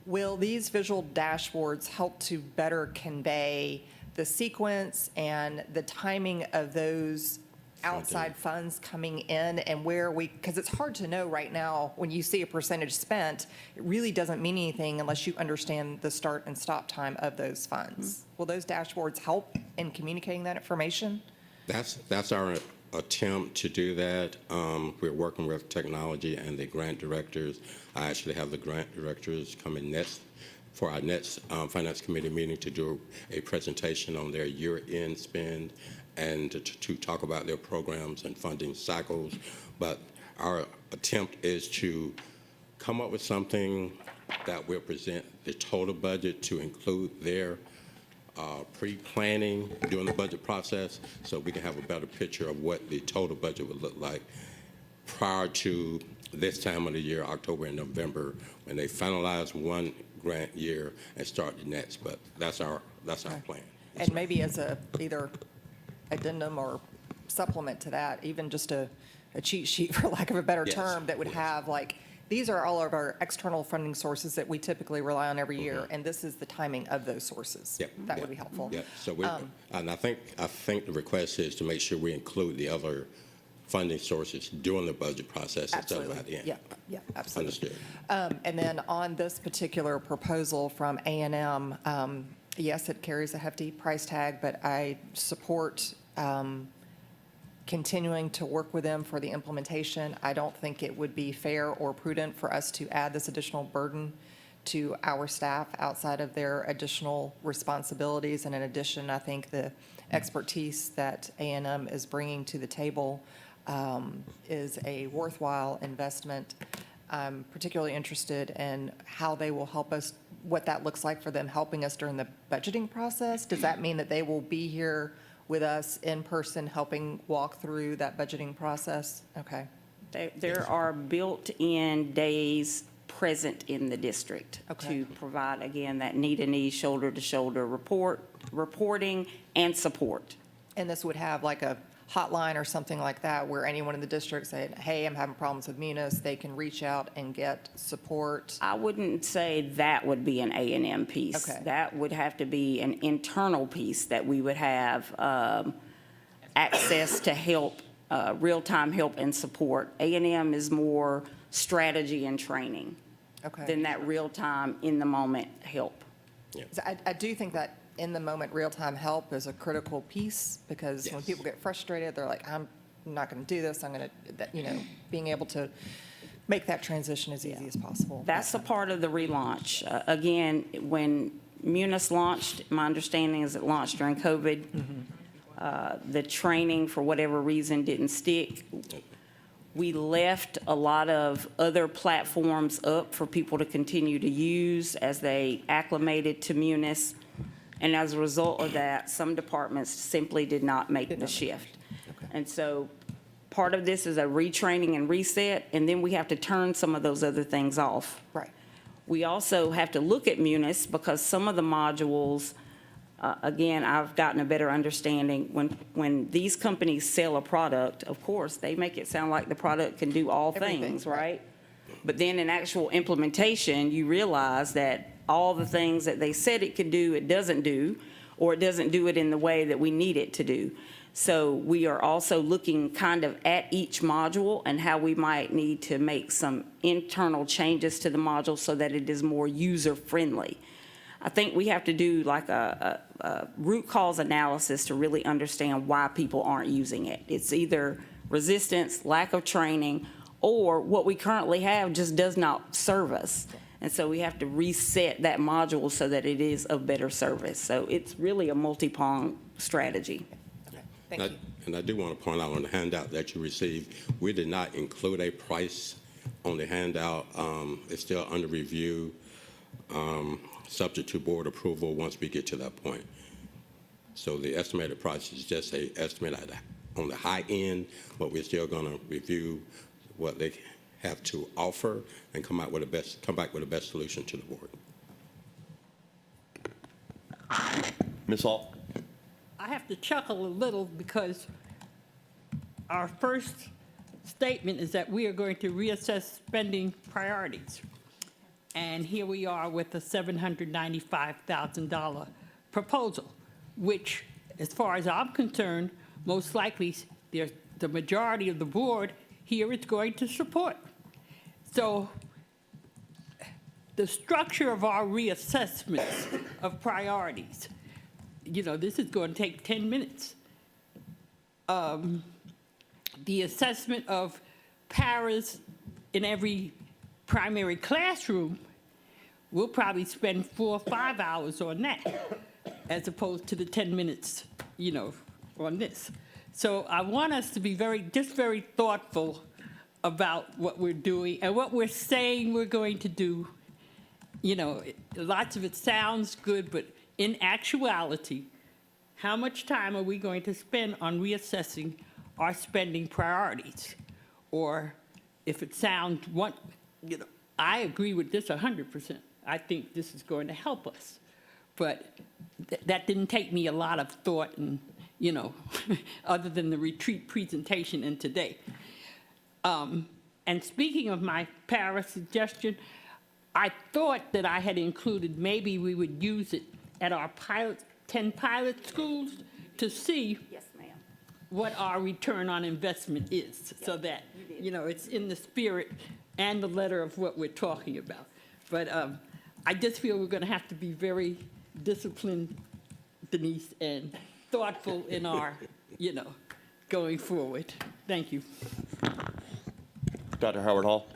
Will these visual dashboards help to better convey the sequence and the timing of those outside funds coming in and where because it's hard to know right now when you see a percentage spent, it really doesn't mean anything unless you understand the start and stop time of those funds. Will those dashboards help in communicating that information? That's our attempt to do that. We're working with technology and the grant directors. I actually have the grant directors coming next for our next Finance Committee meeting to do a presentation on their year-end spend and to talk about their programs and funding cycles. But our attempt is to come up with something that will present the total budget to include their pre-planning during the budget process so we can have a better picture of what the total budget would look like prior to this time of the year, October and November, when they finalize one grant year and start the next. But that's our plan. And maybe as either addendum or supplement to that, even just a cheat sheet, for lack of a better Yes. term, that would have like, these are all of our external funding sources that we typically rely on every year, and this is the timing of those sources. Yep. That Yep. would be helpful. Yeah, so and I think the request is to make sure we include the other funding sources during the budget process instead of at the Absolutely. end. Yeah, absolutely. Understood. And then on this particular proposal from A&M, yes, it carries a hefty price tag, but I support continuing to work with them for the implementation. I don't think it would be fair or prudent for us to add this additional burden to our staff outside of their additional responsibilities. And in addition, I think the expertise that A&M is bringing to the table is a worthwhile investment. I'm particularly interested in how they will help us, what that looks like for them helping us during the budgeting process. Does that mean that they will be here with us in person, helping walk through that budgeting process? Okay. There are built-in days present in the district Okay. to provide, again, that knee-to-knee, shoulder-to-shoulder reporting and support. And this would have like a hotline or something like that where anyone in the district said, hey, I'm having problems with Munis, they can reach out and get support? I wouldn't say that would be an A&M piece. Okay. That would have to be an internal piece that we would have access to help, real-time help and support. A&M is more strategy and training Okay. than that real-time, in-the-moment help. So I do think that in-the-moment, real-time help is a critical piece, because when Yes. people get frustrated, they're like, I'm not going to do this, I'm going to, being able to make that transition as easy as possible. That's a part of the relaunch. Again, when Munis launched, my understanding is it launched during COVID. The training, for whatever reason, didn't stick. We left a lot of other platforms up for people to continue to use as they acclimated to Munis. And as a result of that, some departments simply did not make the shift. And so part of this is a retraining and reset, and then we have to turn some of those other things off. Right. We also have to look at Munis because some of the modules, again, I've gotten a better understanding. When these companies sell a product, of course, they make it sound like the product can do all Everything, things, right. right? But then in actual implementation, you realize that all the things that they said it could do, it doesn't do, or it doesn't do it in the way that we need it to do. So we are also looking kind of at each module and how we might need to make some internal changes to the module so that it is more user-friendly. I think we have to do like a root cause analysis to really understand why people aren't using it. It's either resistance, lack of training, or what we currently have just does not serve us. And so we have to reset that module so that it is of better service. So it's really a multi-pronged strategy. Thank you. And I do want to point out on the handout that you received, we did not include a price on the handout. It's still under review, subject to board approval once we get to that point. So the estimated price is just an estimate on the high end, but we're still going to review what they have to offer and come back with the best solution to the board. Ms. Hall? I have to chuckle a little because our first statement is that we are going to reassess spending priorities. And here we are with a $795,000 proposal, which, as far as I'm concerned, most likely the majority of the board here is going to support. So the structure of our reassessments of priorities, this is going to take 10 minutes. The assessment of paras in every primary classroom, we'll probably spend 4 or 5 hours on that, as opposed to the 10 minutes, on this. So I want us to be very thoughtful about what we're doing and what we're saying we're going to do. Lots of it sounds good, but in actuality, how much time are we going to spend on reassessing our spending priorities? Or if it sounds I agree with this 100%. I think this is going to help us. But that didn't take me a lot of thought and, other than the retreat presentation and today. And speaking of my para suggestion, I thought that I had included maybe we would use it at our 10 pilot schools to see Yes, ma'am. what our return on investment is, so that, it's in the spirit and the letter of what we're talking about. But I just feel we're going to have to be very disciplined, Denise, and thoughtful in our, going forward. Thank you. Dr. Howard Hall?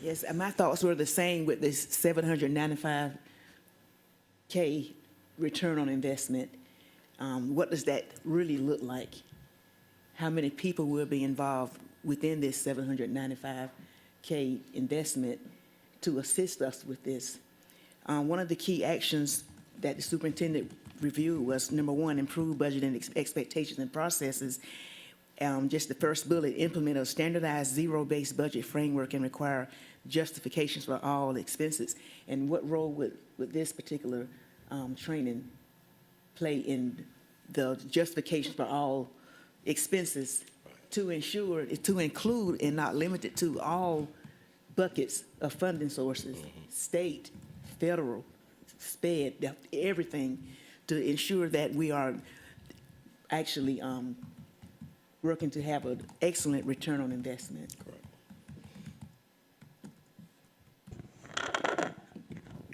Yes, and my thoughts were the same with this $795K return on investment. What does that really look like? How many people will be involved within this $795K investment to assist us with this? One of the key actions that the superintendent reviewed was, number one, improve budgeting expectations and processes. Just the first bullet, implement a standardized zero-based budget framework and require justifications for all expenses. And what role would this particular training play in the justification for all expenses to ensure, to include and not limit it to all buckets of funding sources, state, federal, SPED, everything, to ensure that we are actually working to have an excellent return on investment.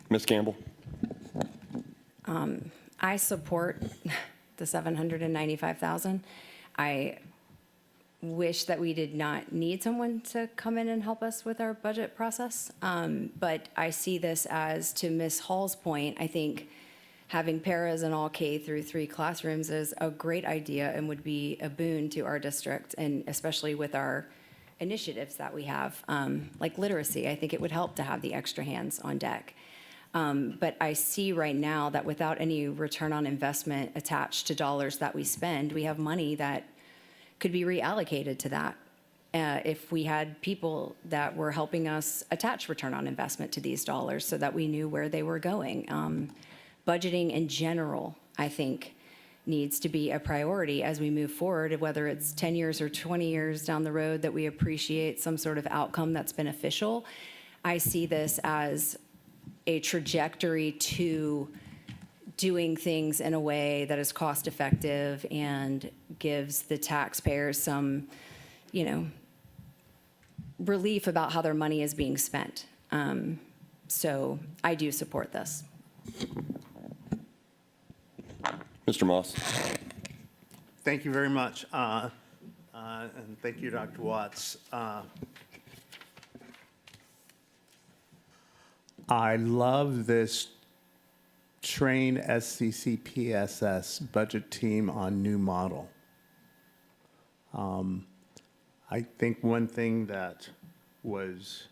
Ms. Campbell? I support the $795,000. I wish that we did not need someone to come in and help us with our budget process. But I see this as, to Ms. Hall's point, I think having paras in all K through 3 classrooms is a great idea and would be a boon to our district, and especially with our initiatives that we have, like literacy. I think it would help to have the extra hands on deck. But I see right now that without any return on investment attached to dollars that we spend, we have money that could be reallocated to that. If we had people that were helping us attach return on investment to these dollars so that we knew where they were going. Budgeting in general, I think, needs to be a priority as we move forward, whether it's 10 years or 20 years down the road that we appreciate some sort of outcome that's beneficial. I see this as a trajectory to doing things in a way that is cost effective and gives the taxpayers some, relief about how their money is being spent. So I do support this. Mr. Moss. Thank you very much. And thank you, Dr. Watts. I love this train SCCPSS budget team on new model. I think one thing that was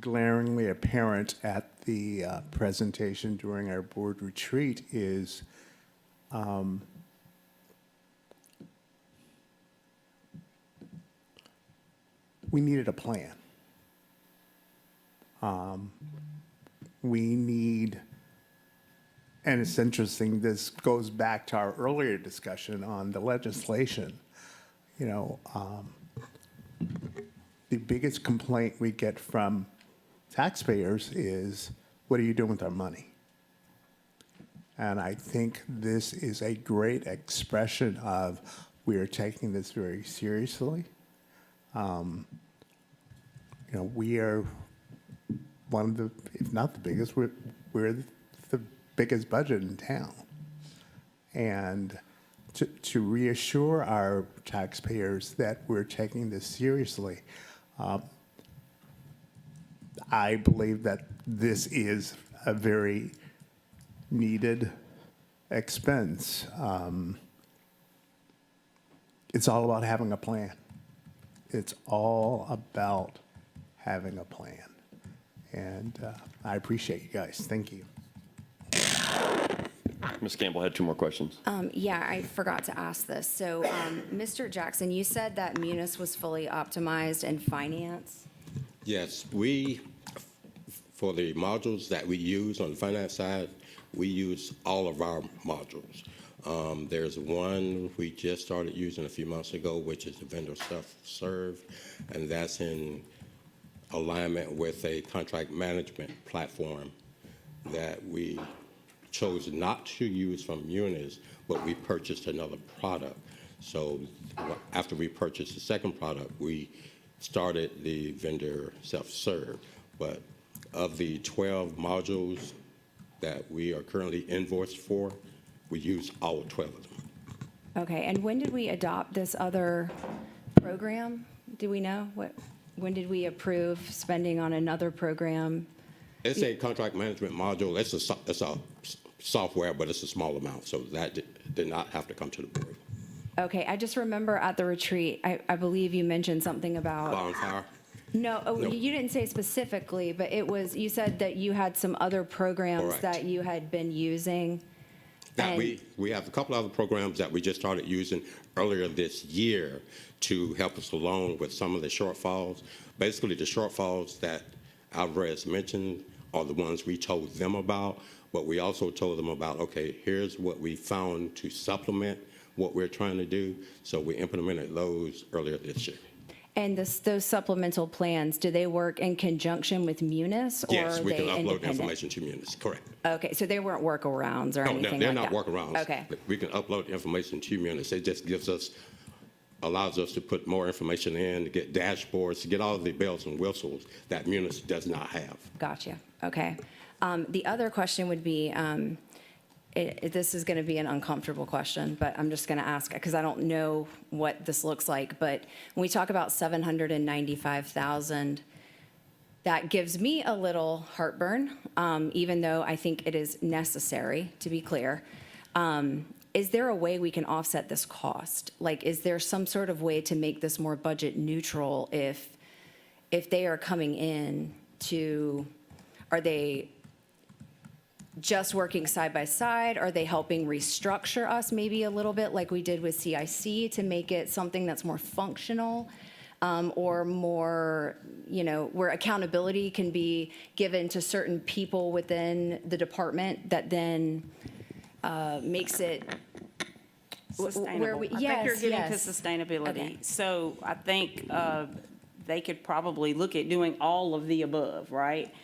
glaringly apparent at the presentation during our board retreat is we needed a plan. We need, and it's interesting, this goes back to our earlier discussion on the legislation. The biggest complaint we get from taxpayers is, what are you doing with our money? And I think this is a great expression of, we are taking this very seriously. We are one of the, if not the biggest, we're the biggest budget in town. And to reassure our taxpayers that we're taking this seriously, I believe that this is a very needed expense. It's all about having a plan. It's all about having a plan. And I appreciate you guys. Thank you. Ms. Campbell had 2 more questions. Yeah, I forgot to ask this. So, Mr. Jackson, you said that Munis was fully optimized in finance? Yes, for the modules that we use on the finance side, we use all of our modules. There's one we just started using a few months ago, which is the vendor self-serve, and that's in alignment with a contract management platform that we chose not to use from Munis, but we purchased another product. So after we purchased the second product, we started the vendor self-serve. But of the 12 modules that we are currently invoiced for, we use all 12 of them. Okay, and when did we adopt this other program? Do we know? When did we approve spending on another program? It's a contract management module. It's a software, but it's a small amount, so that did not have to come to the board. Okay, I just remember at the retreat, I believe you mentioned something about. Bonfire? No, No. you didn't say specifically, but you said that you had some other programs Correct. that you had been using. That And- we have a couple other programs that we just started using earlier this year to help us along with some of the shortfalls. Basically, the shortfalls that Alvarez mentioned are the ones we told them about, but we also told them about, okay, here's what we found to supplement what we're trying to do. So we implemented those earlier this year. And those supplemental plans, do they work in conjunction with Munis, or Yes, are we they can upload independent? information to Munis, correct. Okay, so they weren't workarounds or No, anything like that? they're not workarounds. Okay, We can upload information to Munis. It just allows us to put more information in, to get dashboards, to get all of the bells and whistles that Munis does not have. gotcha, okay. The other question would be, this is going to be an uncomfortable question, but I'm just going to ask because I don't know what this looks like. But when we talk about 795,000, that gives me a little heartburn, even though I think it is necessary, to be clear. Is there a way we can offset this cost? Like, is there some sort of way to make this more budget neutral if they are coming in to, are they just working side by side? Are they helping restructure us maybe a little bit like we did with CIC to make it something that's more functional? Or more, where accountability can be given to certain people within the department that then makes it Sustainable. I think you're yes, getting to yes. sustainability. Okay. So I think they could probably look at doing all of the above, right?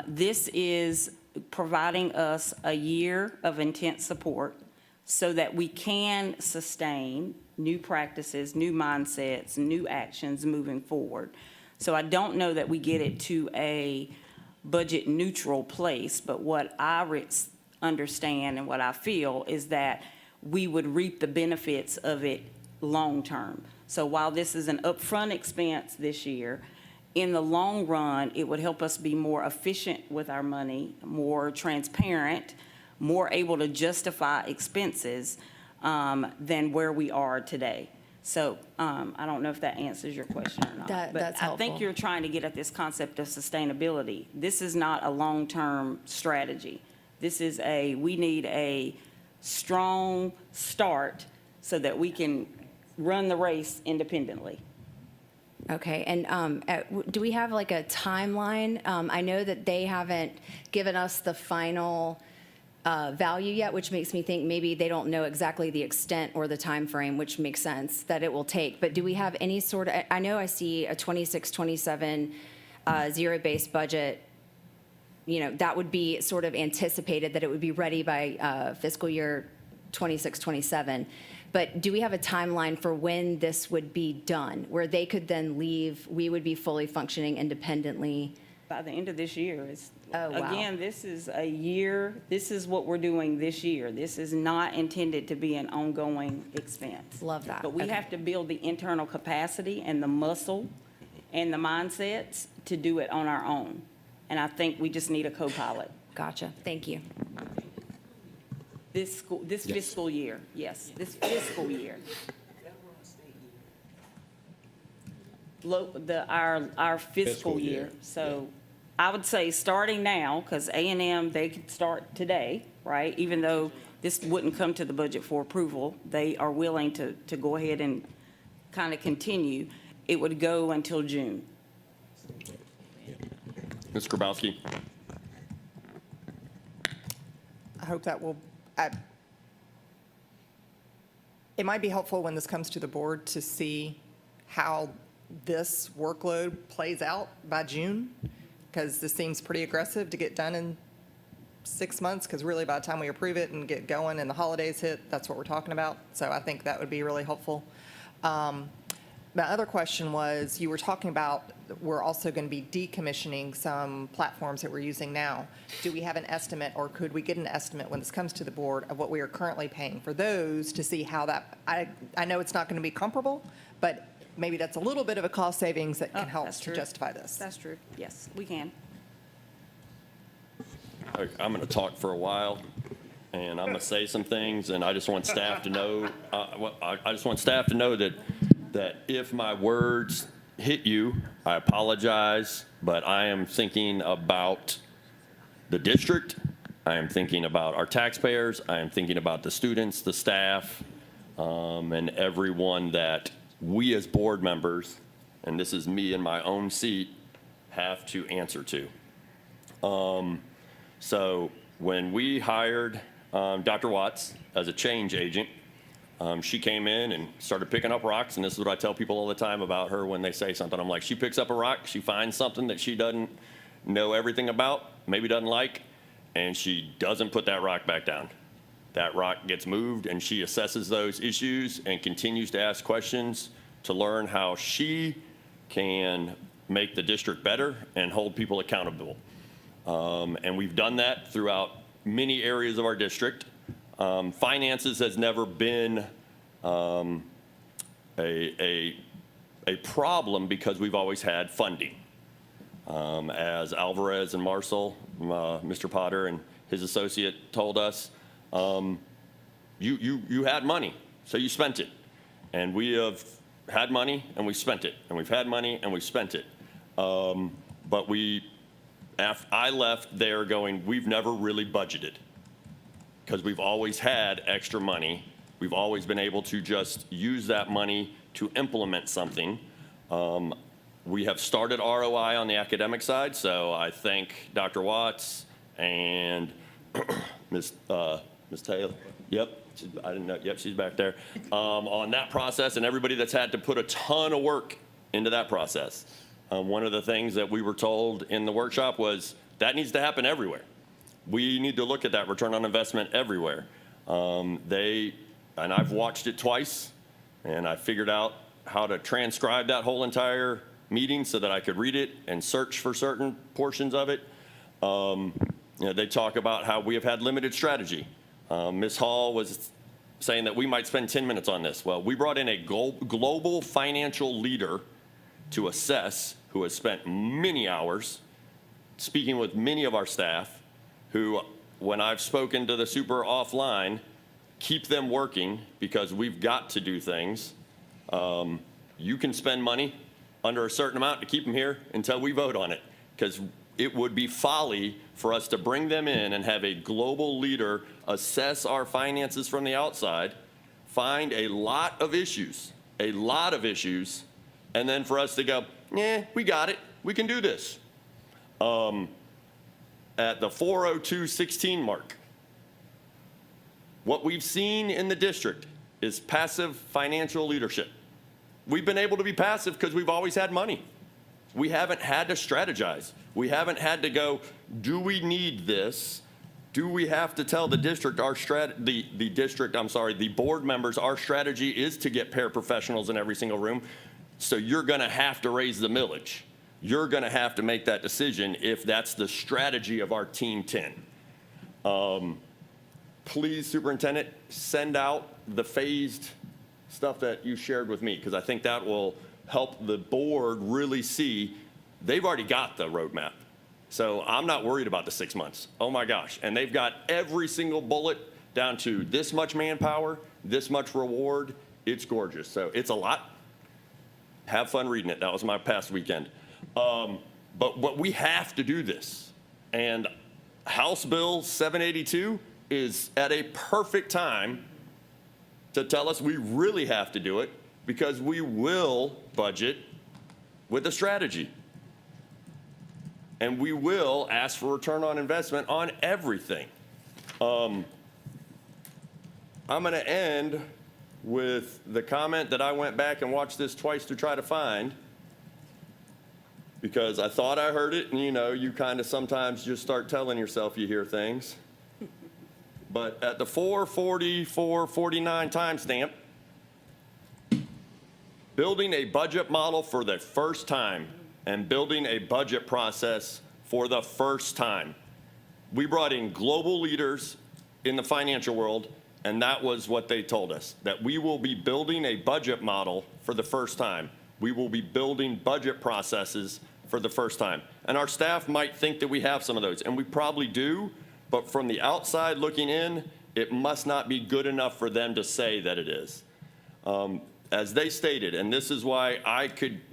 This is providing us a year of intense support so that we can sustain new practices, new mindsets, new actions moving forward. So I don't know that we get it to a budget neutral place, but what I understand and what I feel is that we would reap the benefits of it long-term. So while this is an upfront expense this year, in the long run, it would help us be more efficient with our money, more transparent, more able to justify expenses than where we are today. So I don't know if that answers your question or not. That's But I think helpful. you're trying to get at this concept of sustainability. This is not a long-term strategy. This is we need a strong start so that we can run the race independently. Okay, and do we have like a timeline? I know that they haven't given us the final value yet, which makes me think maybe they don't know exactly the extent or the time frame, which makes sense that it will take. But do we have any sort of, I know I see a 26, 27 zero-based budget, that would be sort of anticipated that it would be ready by fiscal year 26, 27. But do we have a timeline for when this would be done, where they could then leave, we would be fully functioning independently? By the end of this year. Oh, wow. Again, this is a year, this is what we're doing this year. This is not intended to be an ongoing expense. Love that. But we Okay. have to build the internal capacity and the muscle and the mindsets to do it on our own. And I think we just need a co-pilot. Gotcha, thank you. This fiscal year, yes, this fiscal year. Our fiscal year. So I would say starting now, because A&M, they could start today, right? Even though this wouldn't come to the budget for approval, they are willing to go ahead and kind of continue. It would go until June. Ms. Grabowski? I hope that will, it might be helpful when this comes to the board to see how this workload plays out by June, because this seems pretty aggressive to get done in 6 months, because really by the time we approve it and get going and the holidays hit, that's what we're talking about. So I think that would be really helpful. My other question was, you were talking about we're also going to be decommissioning some platforms that we're using now. Do we have an estimate, or could we get an estimate when this comes to the board of what we are currently paying for those to see how that, I know it's not going to be comparable, but maybe that's a little bit of a cost savings that can help That's to true. justify this. That's true. Yes, we can. I'm going to talk for a while, and I'm going to say some things, and I just want staff to know, I just want staff to know that if my words hit you, I apologize, but I am thinking about the district, I am thinking about our taxpayers, I am thinking about the students, the staff, and everyone that we as board members, and this is me in my own seat, have to answer to. So when we hired Dr. Watts as a change agent, she came in and started picking up rocks, and this is what I tell people all the time about her when they say something. I'm like, she picks up a rock, she finds something that she doesn't know everything about, maybe doesn't like, and she doesn't put that rock back down. That rock gets moved, and she assesses those issues and continues to ask questions to learn how she can make the district better and hold people accountable. And we've done that throughout many areas of our district. Finances has never been a problem because we've always had funding. As Alvarez and Marcel, Mr. Potter and his associate told us, you had money, so you spent it. And we have had money and we spent it, and we've had money and we spent it. But I left there going, we've never really budgeted, because we've always had extra money. We've always been able to just use that money to implement something. We have started ROI on the academic side, so I thank Dr. Watts and Ms. Taylor. Yep, I didn't know. Yep, she's back there. On that process, and everybody that's had to put a ton of work into that process. One of the things that we were told in the workshop was that needs to happen everywhere. We need to look at that return on investment everywhere. And I've watched it twice, and I figured out how to transcribe that whole entire meeting so that I could read it and search for certain portions of it. They talk about how we have had limited strategy. Ms. Hall was saying that we might spend 10 minutes on this. Well, we brought in a global financial leader to assess, who has spent many hours speaking with many of our staff, who, when I've spoken to the super offline, keep them working, because we've got to do things. You can spend money under a certain amount to keep them here until we vote on it, because it would be folly for us to bring them in and have a global leader assess our finances from the outside, find a lot of issues, and then for us to go, we got it, we can do this. At the 40216 mark, what we've seen in the district is passive financial leadership. We've been able to be passive because we've always had money. We haven't had to strategize. We haven't had to go, do we need this? Do we have to tell the district the board members, our strategy is to get paraprofessionals in every single room, so you're gonna have to raise the millage. You're gonna have to make that decision if that's the strategy of our Team 10. Please, Superintendent, send out the phased stuff that you shared with me, because I think that will help the board really see they've already got the roadmap. So I'm not worried about the 6 months. Oh my gosh. And they've got every single bullet down to this much manpower, this much reward. It's gorgeous. So it's a lot. Have fun reading it. That was my past weekend. But we have to do this. And House Bill 782 is at a perfect time to tell us we really have to do it, because we will budget with a strategy. And we will ask for return on investment on everything. I'm going to end with the comment that I went back and watched this twice to try to find, because I thought I heard it, and you kind of sometimes just start telling yourself you hear things. But at the 440, 449 timestamp, building a budget model for the first time and building a budget process for the first time. We brought in global leaders in the financial world, and that was what they told us, that we will be building a budget model for the first time. We will be building budget processes for the first time. And our staff might think that we have some of those, and we probably do, but from the outside looking in, it must not be good enough for them to say that it is. As they stated, and this is why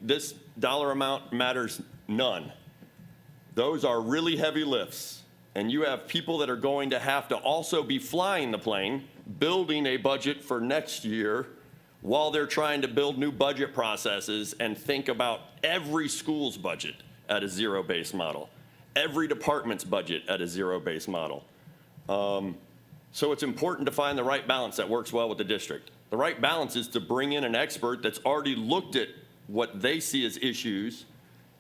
this dollar amount matters none. Those are really heavy lifts, and you have people that are going to have to also be flying the plane, building a budget for next year, while they're trying to build new budget processes and think about every school's budget at a zero-based model, every department's budget at a zero-based model. So it's important to find the right balance that works well with the district. The right balance is to bring in an expert that's already looked at what they see as issues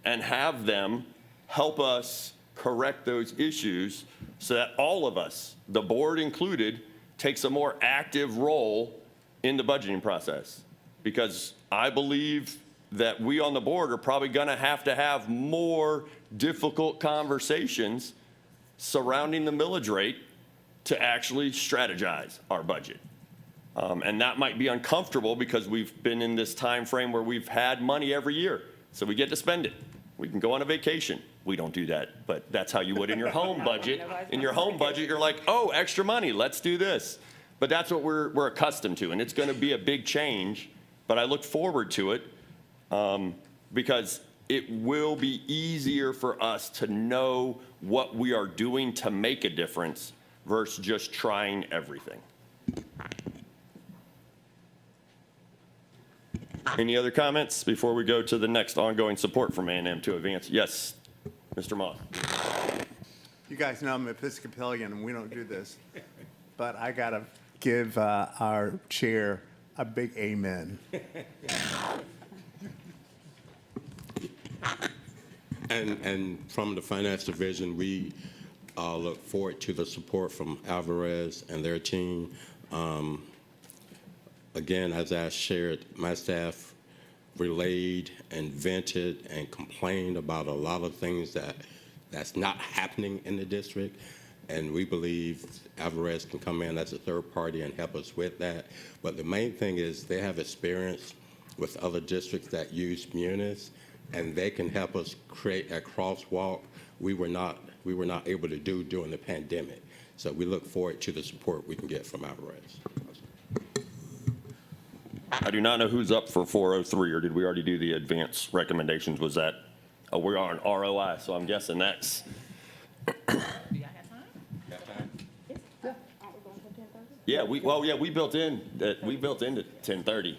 and have them help us correct those issues so that all of us, the board included, takes a more active role in the budgeting process. Because I believe that we on the board are probably gonna have to have more difficult conversations surrounding the millage rate to actually strategize our budget. And that might be uncomfortable because we've been in this time frame where we've had money every year, so we get to spend it. We can go on a vacation. We don't do that, but that's how you would in your home budget. In your home budget, you're like, oh, extra money, let's do this. But that's what we're accustomed to, and it's going to be a big change, but I look forward to it because it will be easier for us to know what we are doing to make a difference versus just trying everything. Any other comments before we go to the next ongoing support from A&M to advance? Yes, Mr. Moss. You guys know I'm Episcopalian and we don't do this, but I gotta give our chair a big amen. And from the finance division, we look forward to the support from Alvarez and their team. Again, as I shared, my staff relayed and vented and complained about a lot of things that's not happening in the district. And we believe Alvarez can come in as a third party and help us with that. But the main thing is they have experience with other districts that use Munis, and they can help us create a crosswalk we were not able to do during the pandemic. So we look forward to the support we can get from Alvarez. I do not know who's up for 403, or did we already do the advance recommendations? Was that, we're on ROI, so I'm guessing that's. Yeah, we built in, we built into 10:30.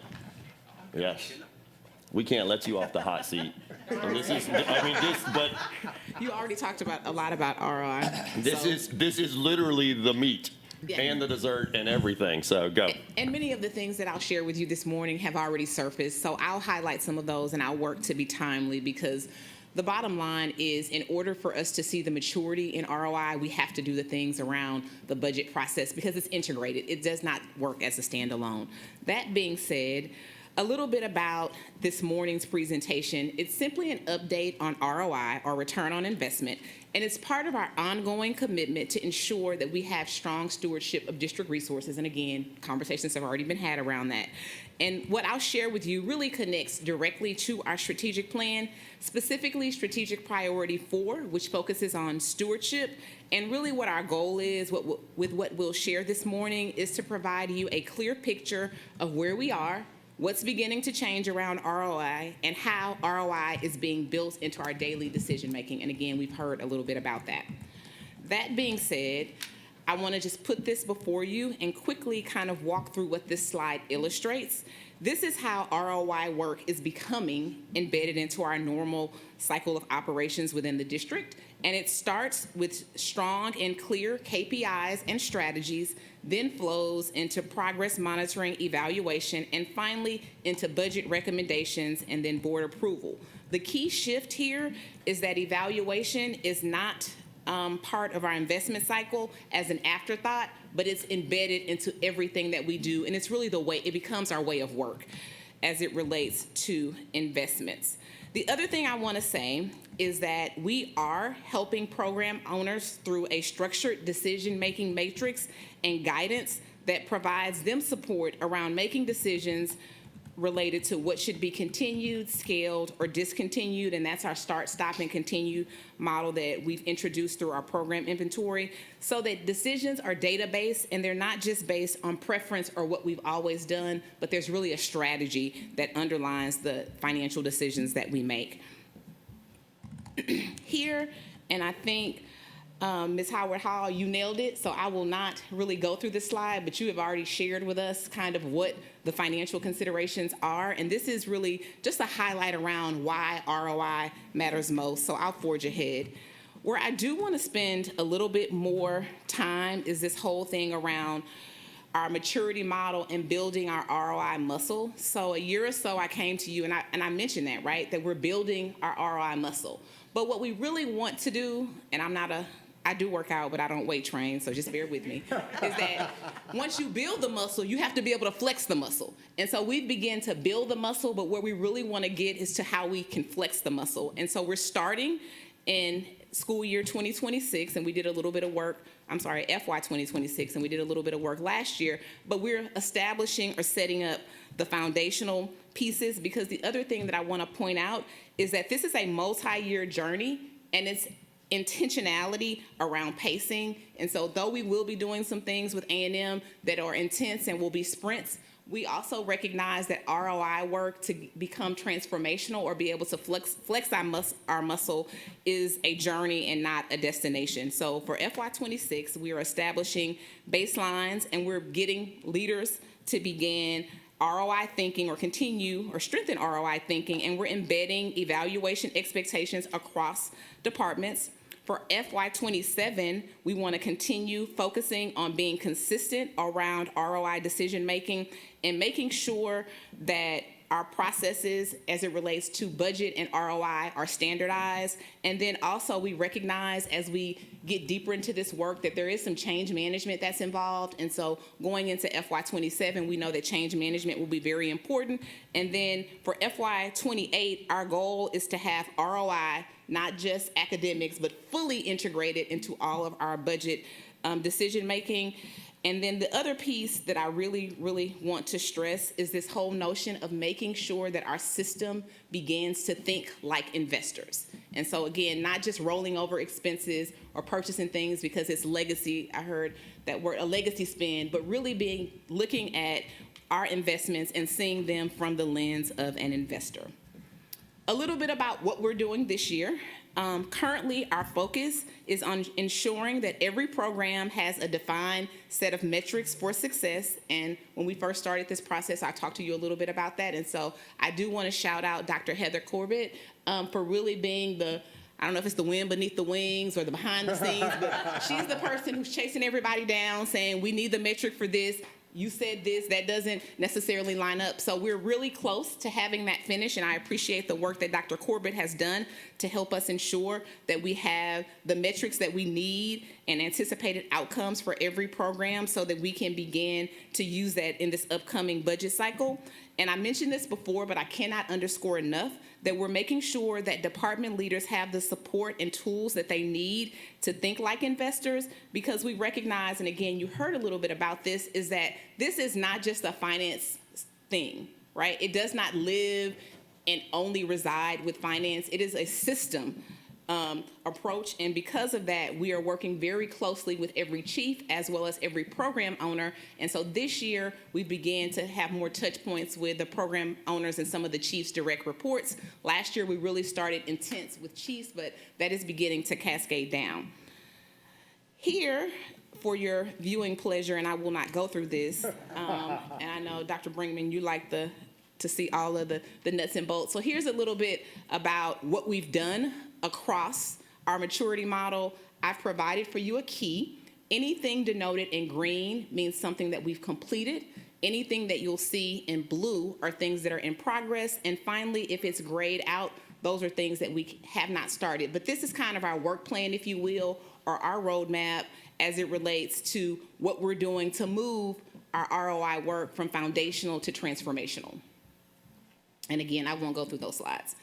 Yes. We can't let you off the hot seat. And but You already talked about a lot about ROI. this is literally the meat Yeah. and the dessert and everything, so go. And many of the things that I'll share with you this morning have already surfaced, so I'll highlight some of those and I'll work to be timely because the bottom line is in order for us to see the maturity in ROI, we have to do the things around the budget process because it's integrated. It does not work as a standalone. That being said, a little bit about this morning's presentation. It's simply an update on ROI, or return on investment, and it's part of our ongoing commitment to ensure that we have strong stewardship of district resources. And again, conversations have already been had around that. And what I'll share with you really connects directly to our strategic plan, specifically Strategic Priority 4, which focuses on stewardship. And really what our goal is, with what we'll share this morning, is to provide you a clear picture of where we are, what's beginning to change around ROI, and how ROI is being built into our daily decision-making. And again, we've heard a little bit about that. That being said, I want to just put this before you and quickly kind of walk through what this slide illustrates. This is how ROI work is becoming embedded into our normal cycle of operations within the district. And it starts with strong and clear KPIs and strategies, then flows into progress monitoring, evaluation, and finally into budget recommendations and then board approval. The key shift here is that evaluation is not part of our investment cycle as an afterthought, but it's embedded into everything that we do, and it's really the way, it becomes our way of work as it relates to investments. The other thing I want to say is that we are helping program owners through a structured decision-making matrix and guidance that provides them support around making decisions related to what should be continued, scaled, or discontinued, and that's our start, stop, and continue model that we've introduced through our program inventory, so that decisions are data-based and they're not just based on preference or what we've always done, but there's really a strategy that underlines the financial decisions that we make. Here, and I think Ms. Howard Hall, you nailed it, so I will not really go through this slide, but you have already shared with us kind of what the financial considerations are, and this is really just a highlight around why ROI matters most, so I'll forge ahead. Where I do want to spend a little bit more time is this whole thing around our maturity model and building our ROI muscle. So a year or so I came to you and I mentioned that, right, that we're building our ROI muscle. But what we really want to do, and I do work out, but I don't weight train, so just bear with me, is that once you build the muscle, you have to be able to flex the muscle. And so we begin to build the muscle, but where we really want to get is to how we can flex the muscle. And so we're starting in school year 2026, and we did a little bit of work, FY 2026, and we did a little bit of work last year, but we're establishing or setting up the foundational pieces, because the other thing that I want to point out is that this is a multi-year journey, and it's intentionality around pacing. And so though we will be doing some things with A&M that are intense and will be sprints, we also recognize that ROI work to become transformational or be able to flex our muscle is a journey and not a destination. So for FY26, we are establishing baselines, and we're getting leaders to begin ROI thinking or continue or strengthen ROI thinking, and we're embedding evaluation expectations across departments. For FY27, we want to continue focusing on being consistent around ROI decision-making and making sure that our processes as it relates to budget and ROI are standardized. And then also we recognize as we get deeper into this work that there is some change management that's involved. And so going into FY27, we know that change management will be very important. And then for FY28, our goal is to have ROI, not just academics, but fully integrated into all of our budget decision-making. And then the other piece that I really, really want to stress is this whole notion of making sure that our system begins to think like investors. And so again, not just rolling over expenses or purchasing things because it's legacy. I heard that word, a legacy spend, but really looking at our investments and seeing them from the lens of an investor. A little bit about what we're doing this year. Currently, our focus is on ensuring that every program has a defined set of metrics for success. And when we first started this process, I talked to you a little bit about that. And so I do want to shout out Dr. Heather Corbett for really being I don't know if it's the wind beneath the wings or the behind the scenes, but she's the person who's chasing everybody down saying, we need the metric for this. You said this, that doesn't necessarily line up. So we're really close to having that finish, and I appreciate the work that Dr. Corbett has done to help us ensure that we have the metrics that we need and anticipated outcomes for every program so that we can begin to use that in this upcoming budget cycle. And I mentioned this before, but I cannot underscore enough that we're making sure that department leaders have the support and tools that they need to think like investors, because we recognize, and again, you heard a little bit about this, is that this is not just a finance thing, right? It does not live and only reside with finance. It is a system approach, and because of that, we are working very closely with every chief as well as every program owner. And so this year, we began to have more touch points with the program owners and some of the chiefs' direct reports. Last year, we really started intense with chiefs, but that is beginning to cascade down. Here, for your viewing pleasure, and I will not go through this, and I know, Dr. Brinkman, you like to see all of the nuts and bolts. So here's a little bit about what we've done across our maturity model. I've provided for you a key. Anything denoted in green means something that we've completed. Anything that you'll see in blue are things that are in progress. And finally, if it's grayed out, those are things that we have not started. But this is kind of our work plan, if you will, or our roadmap as it relates to what we're doing to move our ROI work from foundational to transformational. And again, I won't go through those slides.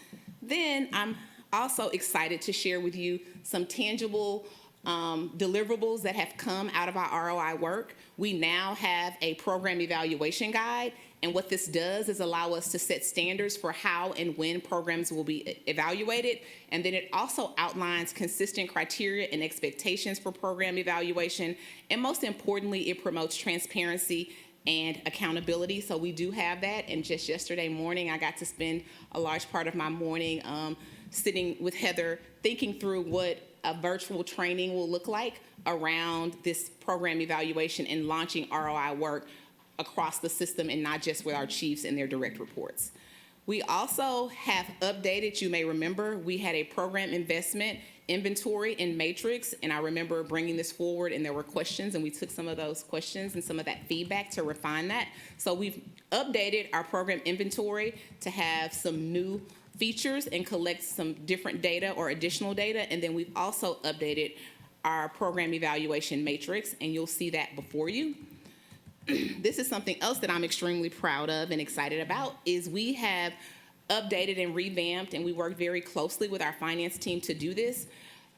Then I'm also excited to share with you some tangible deliverables that have come out of our ROI work. We now have a program evaluation guide, and what this does is allow us to set standards for how and when programs will be evaluated, and then it also outlines consistent criteria and expectations for program evaluation, and most importantly, it promotes transparency and accountability. So we do have that, and just yesterday morning, I got to spend a large part of my morning sitting with Heather, thinking through what a virtual training will look like around this program evaluation and launching ROI work across the system and not just with our chiefs and their direct reports. We also have updated, you may remember, we had a program investment inventory and matrix, and I remember bringing this forward and there were questions, and we took some of those questions and some of that feedback to refine that. So we've updated our program inventory to have some new features and collect some different data or additional data, and then we've also updated our program evaluation matrix, and you'll see that before you. This is something else that I'm extremely proud of and excited about, is we have updated and revamped, and we worked very closely with our finance team to do this,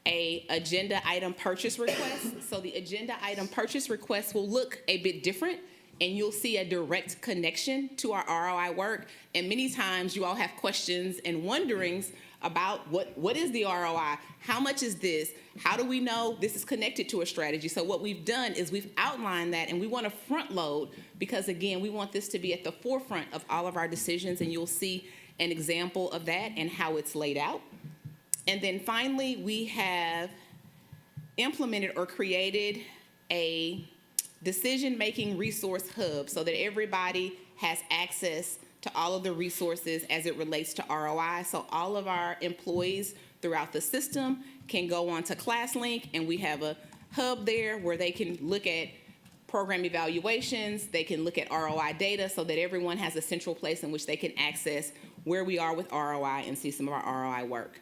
a agenda item purchase request. So the agenda item purchase request will look a bit different and you'll see a direct connection to our ROI work. And many times you all have questions and wonderings about what is the ROI? How much is this? How do we know this is connected to a strategy? So what we've done is we've outlined that, and we want to front load because, again, we want this to be at the forefront of all of our decisions, and you'll see an example of that and how it's laid out. And then finally, we have implemented or created a decision-making resource hub so that everybody has access to all of the resources as it relates to ROI. So all of our employees throughout the system can go on to ClassLink, and we have a hub there where they can look at program evaluations, they can look at ROI data so that everyone has a central place in which they can access where we are with ROI and see some of our ROI work.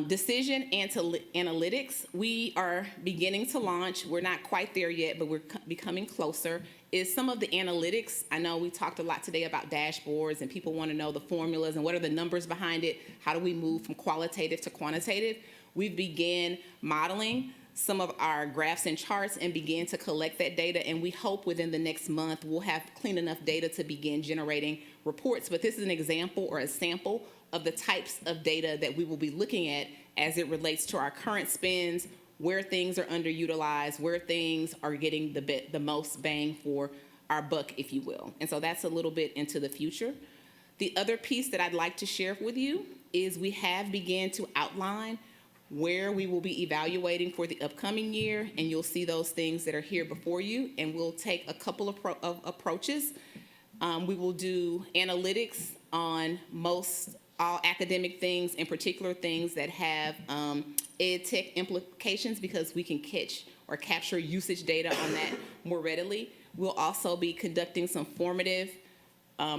Decision analytics, we are beginning to launch. We're not quite there yet, but we're becoming closer. Is some of the analytics. I know we talked a lot today about dashboards, and people want to know the formulas and what are the numbers behind it. How do we move from qualitative to quantitative? We've began modeling some of our graphs and charts and begin to collect that data, and we hope within the next month we'll have clean enough data to begin generating reports. But this is an example or a sample of the types of data that we will be looking at as it relates to our current spends, where things are underutilized, where things are getting the most bang for our buck, if you will. And so that's a little bit into the future. The other piece that I'd like to share with you is we have began to outline where we will be evaluating for the upcoming year, and you'll see those things that are here before you, and we'll take a couple of approaches. We will do analytics on all academic things, in particular things that have ed tech implications, because we can catch or capture usage data on that more readily. We'll also be conducting some formative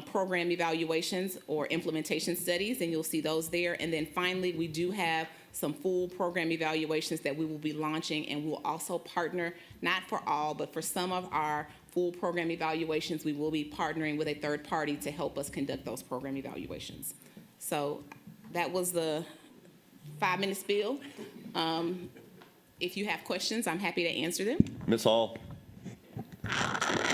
program evaluations or implementation studies, and you'll see those there. And then finally, we do have some full program evaluations that we will be launching, and we'll also partner, not for all, but for some of our full program evaluations, we will be partnering with a third party to help us conduct those program evaluations. So that was the 5-minute spiel. If you have questions, I'm happy to answer them. Ms. Hall?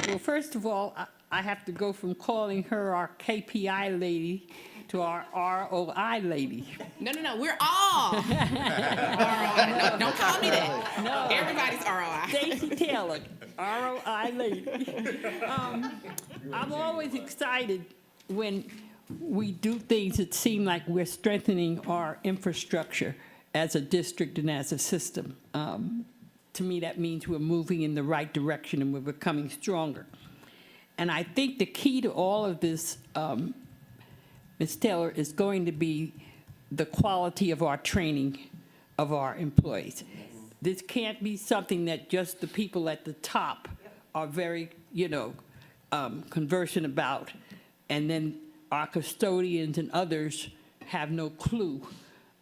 Well, first of all, I have to go from calling her our KPI lady to our ROI lady. No, we're all ROI. No, don't call me that. No. Everybody's ROI. Stacy Taylor, ROI lady. I'm always excited when we do things that seem like we're strengthening our infrastructure as a district and as a system. To me, that means we're moving in the right direction and we're becoming stronger. And I think the key to all of this, Ms. Taylor, is going to be the quality of our training of our employees. This can't be something that just the people at the top are very, conversant about, and then our custodians and others have no clue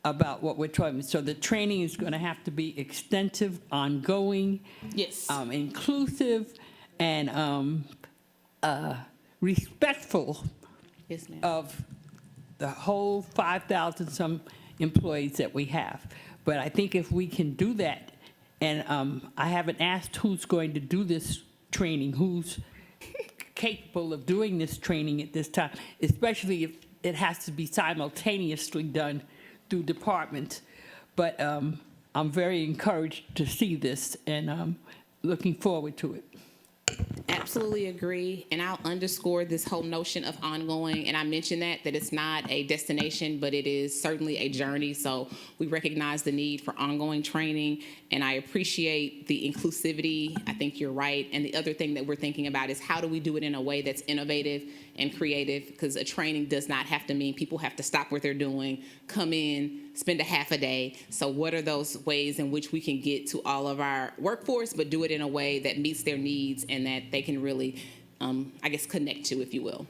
about what we're trying. So the training is going to have to be extensive, ongoing, Yes. inclusive, and respectful Yes, ma'am. of the whole 5,000 some employees that we have. But I think if we can do that, and I haven't asked who's going to do this training, who's capable of doing this training at this time, especially if it has to be simultaneously done through departments. But I'm very encouraged to see this, and looking forward to it. Absolutely agree, and I'll underscore this whole notion of ongoing, and I mentioned that it's not a destination, but it is certainly a journey, so we recognize the need for ongoing training, and I appreciate the inclusivity. I think you're right, and the other thing that we're thinking about is how do we do it in a way that's innovative and creative, because a training does not have to mean people have to stop what they're doing, come in, spend a half a day. So what are those ways in which we can get to all of our workforce, but do it in a way that meets their needs and that they can really, connect to, if you will.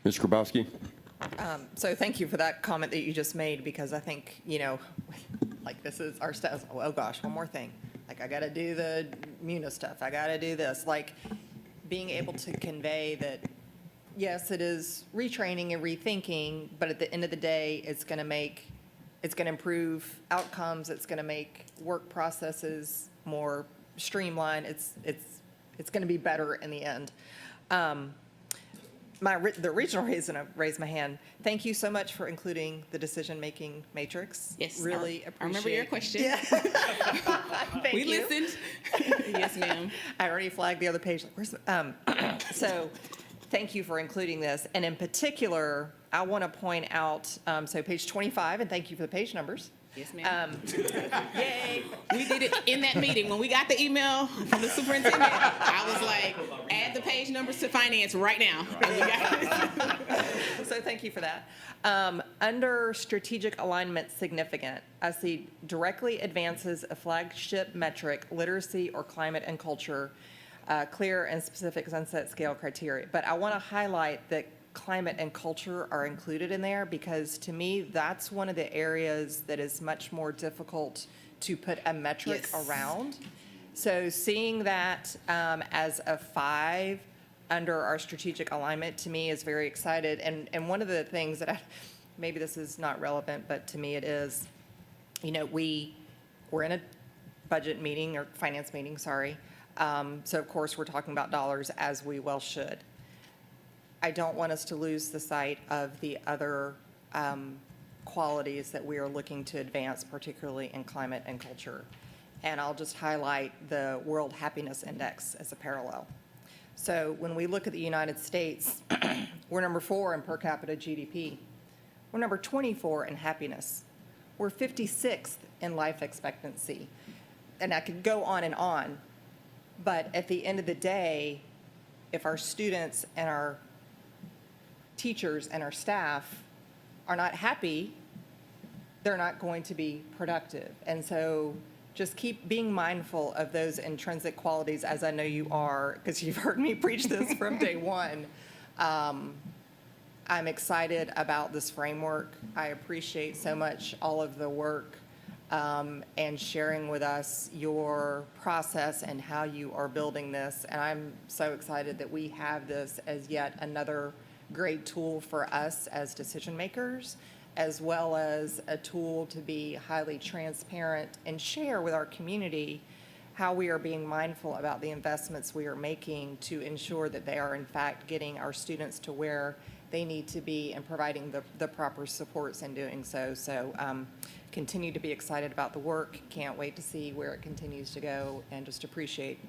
Ms. Grabowski? So thank you for that comment that you just made, because I think, like this is our stuff. Oh gosh, one more thing. Like I got to do the MUNA stuff. I got to do this. Like being able to convey that, yes, it is retraining and rethinking, but at the end of the day, it's going to improve outcomes. It's going to make work processes more streamlined. It's it's going to be better in the end. The original reason I raised my hand, thank you so much for including the decision-making matrix. Yes. Really appreciate. I remember your question. Yeah. Thank We you. listened. Yes, ma'am. I already flagged the other page. Like, so thank you for including this. And in particular, I want to point out, so page 25, and thank you for the page numbers. Yes, ma'am. Yay. We did it in that meeting. When we got the email from the superintendent, I was like, add the page numbers to finance right now. And we got it. So thank you for that. Under strategic alignment significant, I see directly advances a flagship metric, literacy or climate and culture, clear and specific sunset scale criteria. But I want to highlight that climate and culture are included in there because to me, that's one of the areas that is much more difficult to put a metric Yes. around. So seeing that as a 5 under our strategic alignment to me is very excited. And one of the things that maybe this is not relevant, but to me it is, you know, we're in a budget meeting or finance meeting, sorry. So of course we're talking about dollars as we well should. I don't want us to lose the sight of the other qualities that we are looking to advance, particularly in climate and culture. And I'll just highlight the World Happiness Index as a parallel. So when we look at the United States, we're number 4 in per capita GDP. We're number 24 in happiness. We're 56th in life expectancy. And I could go on, but at the end of the day, if our students and our teachers and our staff are not happy, they're not going to be productive. And so just keep being mindful of those intrinsic qualities, as I know you are, because you've heard me preach this from day one. I'm excited about this framework. I appreciate so much all of the work and sharing with us your process and how you are building this. And I'm so excited that we have this as yet another great tool for us as decision makers, as well as a tool to be highly transparent and share with our community how we are being mindful about the investments we are making to ensure that they are in fact getting our students to where they need to be and providing the proper supports in doing so. So continue to be excited about the work. Can't wait to see where it continues to go and just appreciate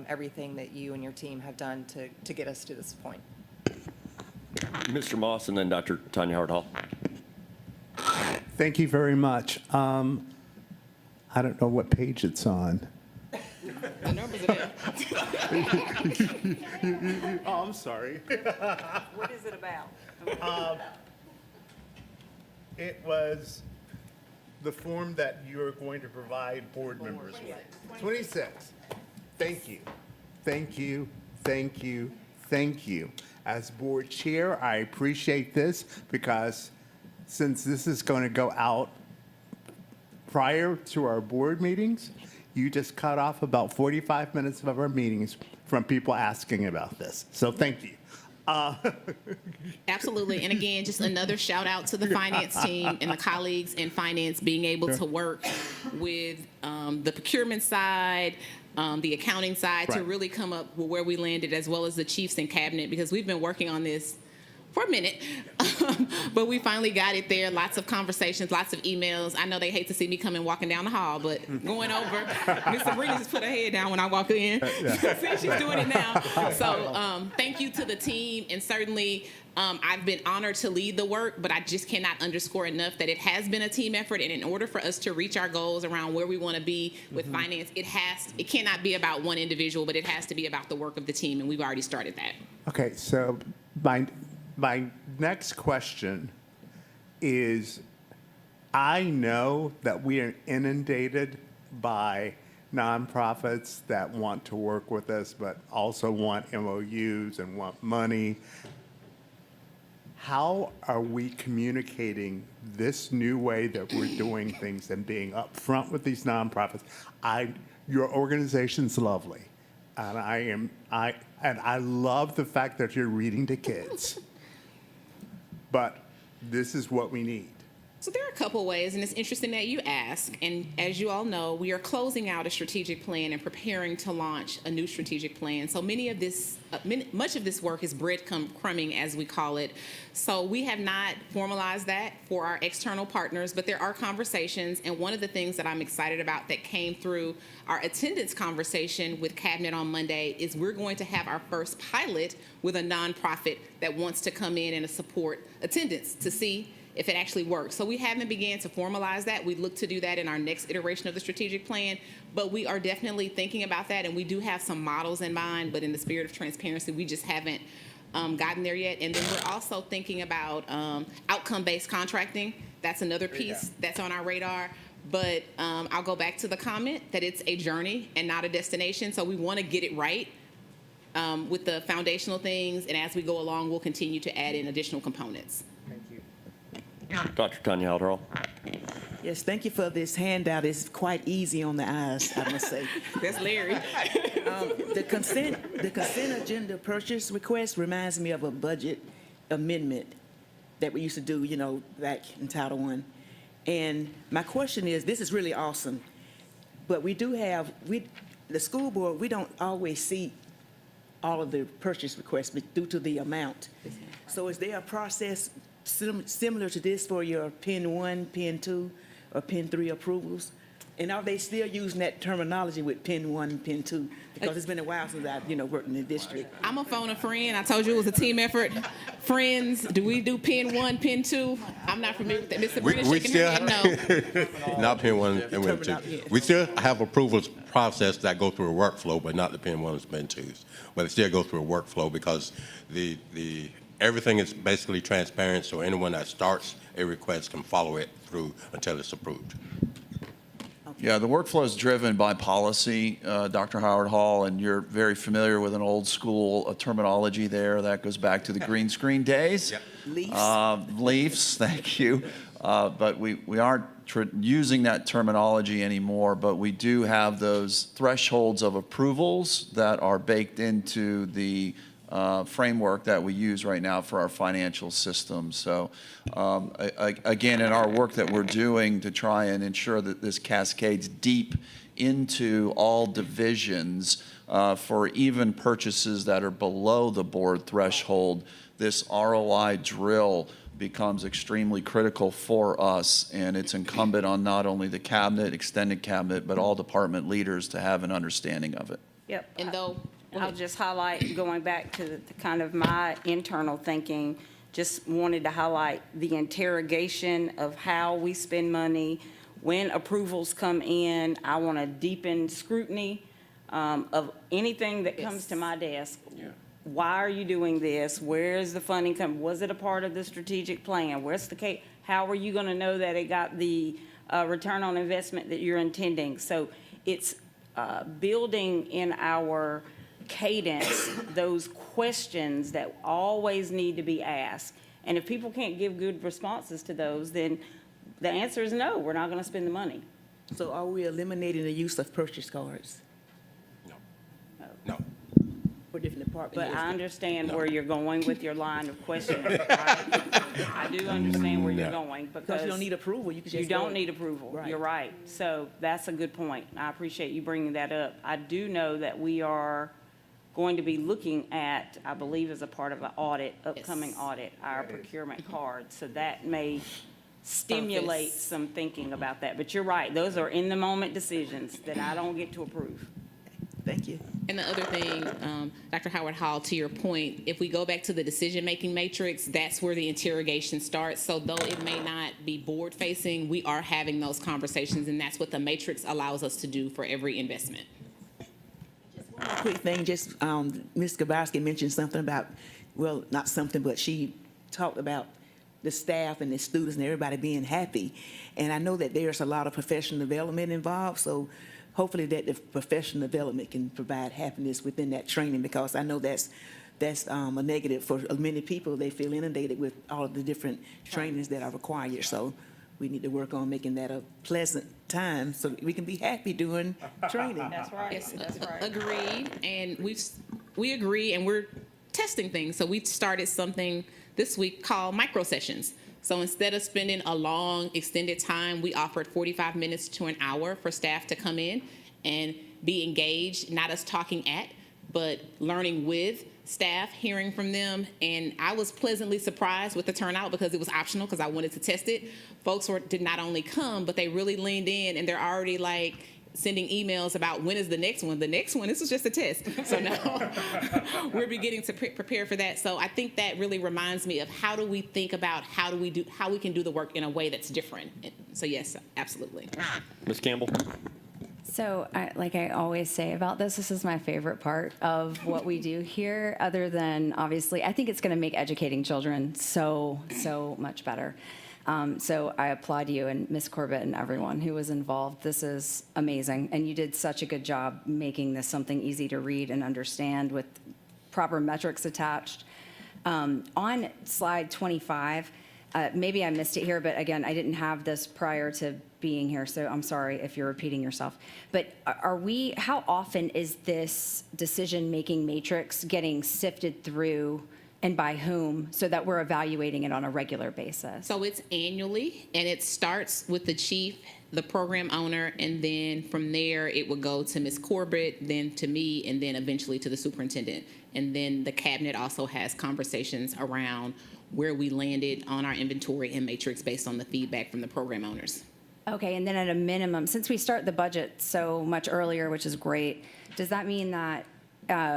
everything that you and your team have done to get us to this point. Mr. Moss and then Dr. Tanya Howard-Hall. Thank you very much. I don't know what page it's on. The numbers are there. Oh, I'm sorry. What is it about? It was the form that you're going to provide board members with. 26. Thank you. Thank you. Thank you. Thank you. As board chair, I appreciate this because since this is going to go out prior to our board meetings, you just cut off about 45 minutes of our meetings from people asking about this. So thank you. Absolutely. And again, just another shout out to the finance team and the colleagues in finance being able to work with the procurement side, the accounting side to Right. really come up with where we landed, as well as the chiefs and cabinet, because we've been working on this for a minute, but we finally got it there. Lots of conversations, lots of emails. I know they hate to see me coming walking down the hall, but going over, Miss Sabrina just put her head down when I walk in. See, she's doing it now. So thank you to the team, and certainly I've been honored to lead the work, but I just cannot underscore enough that it has been a team effort, and in order for us to reach our goals around where we want to be with finance, it cannot be about one individual, but it has to be about the work of the team, and we've already started that. Okay, so my next question is, I know that we are inundated by nonprofits that want to work with us, but also want MOUs and want money. How are we communicating this new way that we're doing things and being upfront with these nonprofits? Your organization's lovely, and I love the fact that you're reading to kids. But this is what we need. So there are a couple ways, and it's interesting that you ask. And as you all know, we are closing out a strategic plan and preparing to launch a new strategic plan. So much of this work is breadcrumbing, as we call it. So we have not formalized that for our external partners, but there are conversations. And one of the things that I'm excited about that came through our attendance conversation with Cabinet on Monday is we're going to have our first pilot with a nonprofit that wants to come in and support attendance to see if it actually works. So we haven't began to formalize that. We look to do that in our next iteration of the strategic plan, but we are definitely thinking about that, and we do have some models in mind, but in the spirit of transparency, we just haven't gotten there yet. And then we're also thinking about outcome-based contracting. That's another piece that's on our radar. But I'll go back to the comment that it's a journey and not a destination, so we want to get it right with the foundational things, and as we go along, we'll continue to add in additional components. Dr. Tanya Alderall. Yes, thank you for this handout. It's quite easy on the eyes, I must say. That's Larry. The consent agenda purchase request reminds me of a budget amendment that we used to do, back in Title I. And my question is, this is really awesome, but we do have, the school board, we don't always see all of the purchase requests due to the amount. So is there a process similar to this for your Pen 1, Pen 2, or Pen 3 approvals? And are they still using that terminology with Pen 1 and Pen 2? Because it's been a while since I've, worked in the district. I'm a phone a friend. I told you it was a team effort. Friends, do we do Pen 1, Pen 2? I'm not familiar with that. Mr. Brennan shaking her head, no. Not Pen 1 and Pen 2. We still have approvals process that go through a workflow, but not the Pen 1s and Pen 2s. But it still goes through a workflow because everything is basically transparent, so anyone that starts a request can follow it through until it's approved. Yeah, the workflow is driven by policy, Dr. Howard Hall, and you're very familiar with an old school terminology there. That goes back to the green screen days. Yep. Leafs. Leafs, thank you. But we aren't using that terminology anymore, but we do have those thresholds of approvals that are baked into the framework that we use right now for our financial system. So again, in our work that we're doing to try and ensure that this cascades deep into all divisions for even purchases that are below the board threshold, this ROI drill becomes extremely critical for us, and it's incumbent on not only the cabinet, extended cabinet, but all department leaders to have an understanding of it. Yep. And though, I'll just highlight, going back to the kind of my internal thinking, just wanted to highlight the interrogation of how we spend money. When approvals come in, I want to deepen scrutiny of anything that comes to my desk. Why are you doing this? Where is the funding coming? Was it a part of the strategic plan? Where's the case? How are you going to know that it got the return on investment that you're intending? So it's building in our cadence those questions that always need to be asked. And if people can't give good responses to those, then the answer is no, we're not going to spend the money. So are we eliminating the use of purchase cards No. for different departments? But I understand where you're going with your line of questioning, right? I do understand where you're going Because you don't need approval, you can just. You go- don't need approval. Right. You're right. So that's a good point. I appreciate you bringing that up. I do know that we are going to be looking at, I believe as a part of an audit, upcoming Yes. audit, our procurement card. So that may stimulate Surface. some thinking about that. But you're right, those are in-the-moment decisions that I don't get to approve. Thank you. and the other thing, Dr. Howard Hall, to your point, if we go back to the decision-making matrix, that's where the interrogation starts. So though it may not be board-facing, we are having those conversations, and that's what the matrix allows us to do for every investment. Quick thing, just, Ms. Gabarski mentioned something about, well, not something, but she talked about the staff and the students and everybody being happy. And I know that there's a lot of professional development involved, so hopefully that the professional development can provide happiness within that training, because I know that's a negative for many people. They feel inundated with all of the different trainings that are required. So we need to work on making that a pleasant time so that we can be happy doing training. That's right. Yes, That's right. agreed, and we agree, and we're testing things. So we started something this week called micro sessions. So instead of spending a long, extended time, we offered 45 minutes to an hour for staff to come in and be engaged, not us talking at, but learning with staff, hearing from them. And I was pleasantly surprised with the turnout because it was optional because I wanted to test it. Folks did not only come, but they really leaned in, and they're already like sending emails about when is the next one. The next one, this was just a test. So now we're beginning to prepare for that. So I think that really reminds me of how do we think about how we can do the work in a way that's different. So yes, absolutely. Ms. Campbell? So, like I always say about this is my favorite part of what we do here, other than, obviously, I think it's going to make educating children so much better. So I applaud you and Ms. Corbett and everyone who was involved. This is amazing, and you did such a good job making this something easy to read and understand with proper metrics attached. On slide 25, maybe I missed it here, but again, I didn't have this prior to being here, so I'm sorry if you're repeating yourself. But how often is this decision-making matrix getting sifted through, and by whom, so that we're evaluating it on a regular basis? So it's annually, and it starts with the chief, the program owner, and then from there, it would go to Ms. Corbett, then to me, and then eventually to the superintendent. And then the cabinet also has conversations around where we landed on our inventory and matrix based on the feedback from the program owners. Okay, and then at a minimum, since we start the budget so much earlier, which is great, does that mean that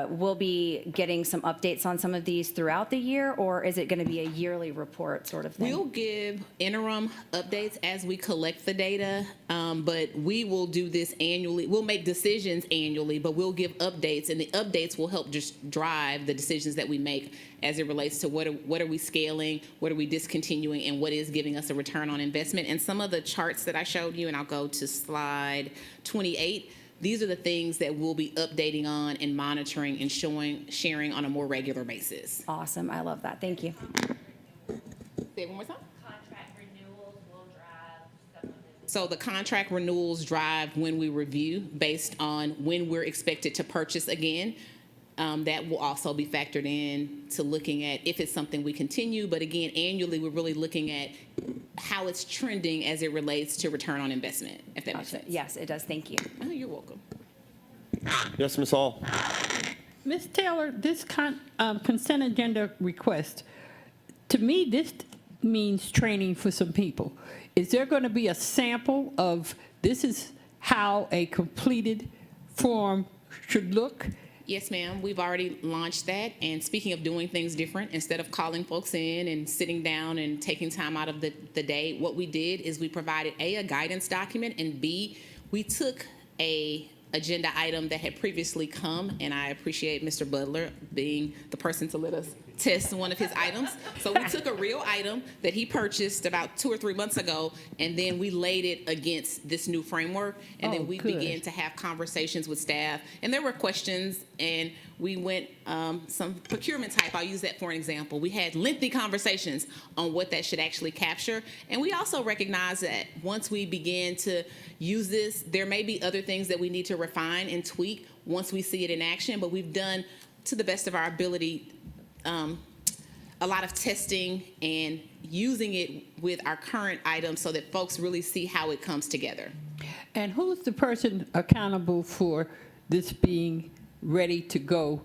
we'll be getting some updates on some of these throughout the year, or is it going to be a yearly report sort of thing? We'll give interim updates as we collect the data, but we will do this annually. We'll make decisions annually, but we'll give updates, and the updates will help just drive the decisions that we make as it relates to what are we scaling, what are we discontinuing, and what is giving us a return on investment. And some of the charts that I showed you, and I'll go to slide 28, these are the things that we'll be updating on and monitoring and sharing on a more regular basis. Awesome, I love that, thank you. Say it one more time. So the contract renewals drive when we review based on when we're expected to purchase again. That will also be factored in to looking at if it's something we continue. But again, annually, we're really looking at how it's trending as it relates to return on investment, if that makes sense. Yes, it does, thank you. Oh, you're welcome. Yes, Ms. Hall? Ms. Taylor, this consent agenda request, to me, this means training for some people. Is there going to be a sample of this is how a completed form should look? Yes, ma'am. We've already launched that. And speaking of doing things different, instead of calling folks in and sitting down and taking time out of the day, what we did is we provided a guidance document, and B, we took a agenda item that had previously come, and I appreciate Mr. Butler being the person to let us test one of his items. So we took a real item that he purchased about 2 or 3 months ago, and then we laid it against this new framework, and then we began to have conversations with staff. And there were questions, and we went some procurement type. I'll use that for an example. We had lengthy conversations on what that should actually capture. And we also recognize that once we begin to use this, there may be other things that we need to refine and tweak once we see it in action. But we've done, to the best of our ability, a lot of testing and using it with our current items so that folks really see how it comes together. And who's the person accountable for this being ready to go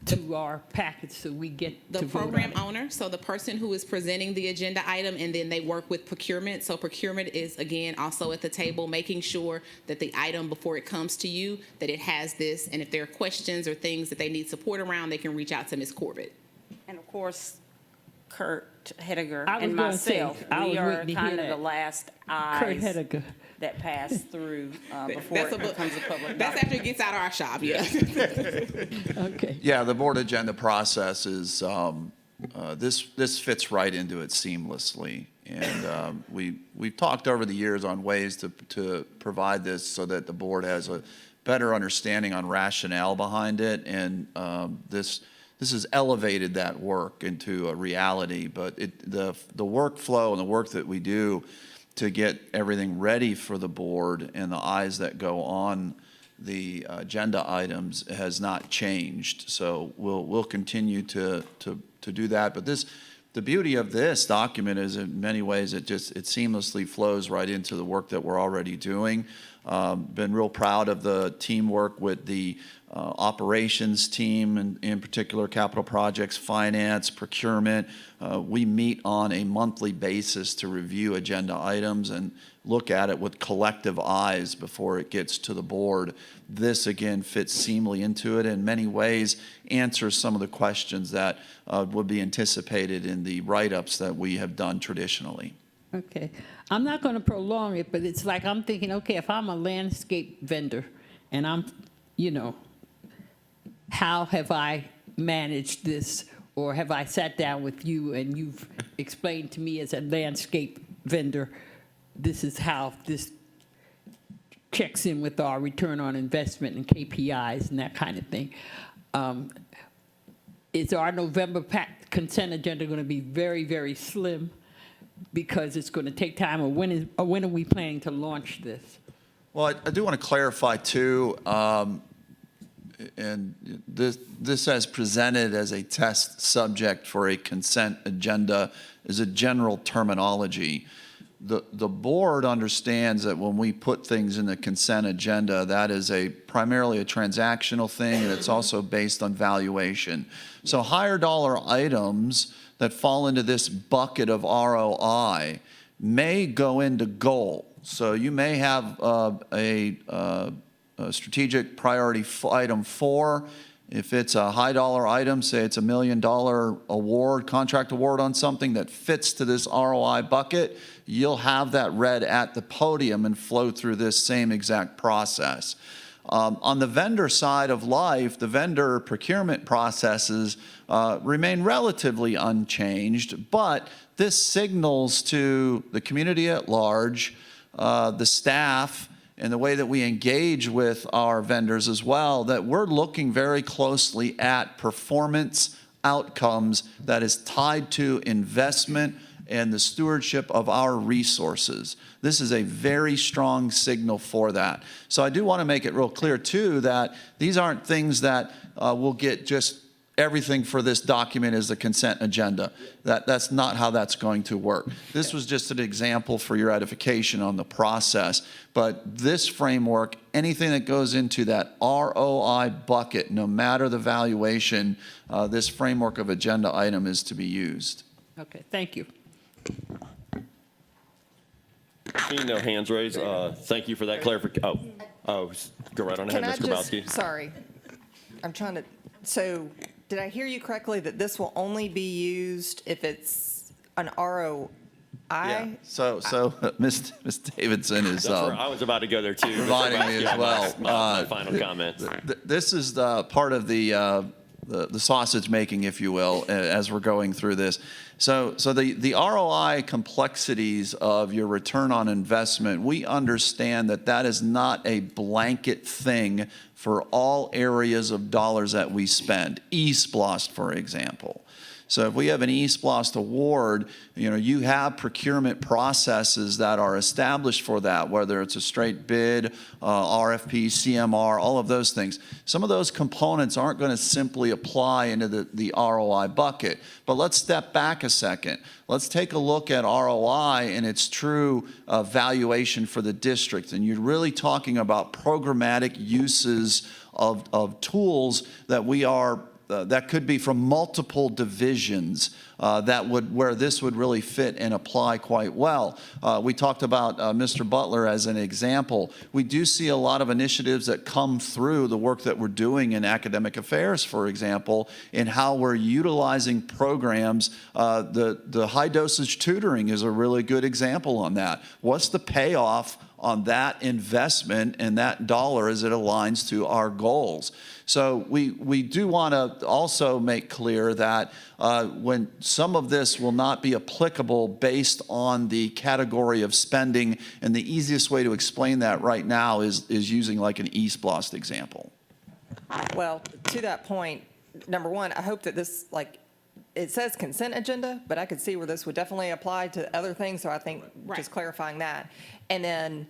to our packets so we get The to vote on program it? owner, so the person who is presenting the agenda item, and then they work with procurement. So procurement is, again, also at the table, making sure that the item, before it comes to you, that it has this, and if there are questions or things that they need support around, they can reach out to Ms. Corbett. And of course, Kurt Hediger I was and gonna say, myself, I we was are waiting to hear kind of the that. last Kurt eyes Hediger. that pass through before That's it a- becomes a public That's document. after it gets out of our shop, yeah. Okay. Yeah, the board agenda process is, this fits right into it seamlessly. And we've talked over the years on ways to provide this so that the board has a better understanding on rationale behind it. And this has elevated that work into a reality. But the workflow and the work that we do to get everything ready for the board and the eyes that go on the agenda items has not changed. So we'll continue to do that. But this the beauty of this document is in many ways it seamlessly flows right into the work that we're already doing. Been real proud of the teamwork with the operations team, and in particular capital projects, finance, procurement. We meet on a monthly basis to review agenda items and look at it with collective eyes before it gets to the board. This, again, fits seamlessly into it, in many ways answers some of the questions that would be anticipated in the write-ups that we have done traditionally. Okay. I'm not going to prolong it, but it's like I'm thinking, okay, if I'm a landscape vendor and I'm, how have I managed this? Or have I sat down with you and you've explained to me as a landscape vendor, this is how this checks in with our return on investment and KPIs and that kind of thing. Is our November consent agenda going to be very, very slim because it's going to take time, or when are we planning to launch this? Well, I do want to clarify too, and this as presented as a test subject for a consent agenda is a general terminology. The board understands that when we put things in the consent agenda, that is primarily a transactional thing, and it's also based on valuation. So higher dollar items that fall into this bucket of ROI may go into goal. So you may have a strategic priority item 4. If it's a high dollar item, say it's $1 million award, contract award on something that fits to this ROI bucket, you'll have that read at the podium and flow through this same exact process. On the vendor side of life, the vendor procurement processes remain relatively unchanged, but this signals to the community at large, the staff, and the way that we engage with our vendors as well, that we're looking very closely at performance outcomes that is tied to investment and the stewardship of our resources. This is a very strong signal for that. So I do want to make it real clear too that these aren't things that will get just everything for this document is the consent agenda. That's not how that's going to work. This was just an example for your edification on the process. But this framework, anything that goes into that ROI bucket, no matter the valuation, this framework of agenda item is to be used. Okay, thank you. Seeing no hands raised, thank you for that clarification. Oh, go right on ahead, Ms. Grabowski. Sorry, I'm trying to, so did I hear you correctly that this will only be used if it's an ROI? Yeah. So Ms. Davidson is That's where I was about to go there too. providing me as well. My final comments. This is the part of the sausage making, if you will, as we're going through this. So the ROI complexities of your return on investment, we understand that is not a blanket thing for all areas of dollars that we spend. eSPLOST, for example. So if we have an eSPLOST award, you have procurement processes that are established for that, whether it's a straight bid, RFP, CMR, all of those things. Some of those components aren't going to simply apply into the ROI bucket. But let's step back a second. Let's take a look at ROI and its true valuation for the district. And you're really talking about programmatic uses of tools that we are that could be from multiple divisions where this would really fit and apply quite well. We talked about Mr. Butler as an example. We do see a lot of initiatives that come through the work that we're doing in academic affairs, for example, in how we're utilizing programs. The high dosage tutoring is a really good example on that. What's the payoff on that investment and that dollar as it aligns to our goals? So we do want to also make clear that when some of this will not be applicable based on the category of spending, and the easiest way to explain that right now is using like an eSPLOST example. Well, to that point, number one, I hope that this, it says consent agenda, but I could see where this would definitely apply to other things, so I think just clarifying that. And then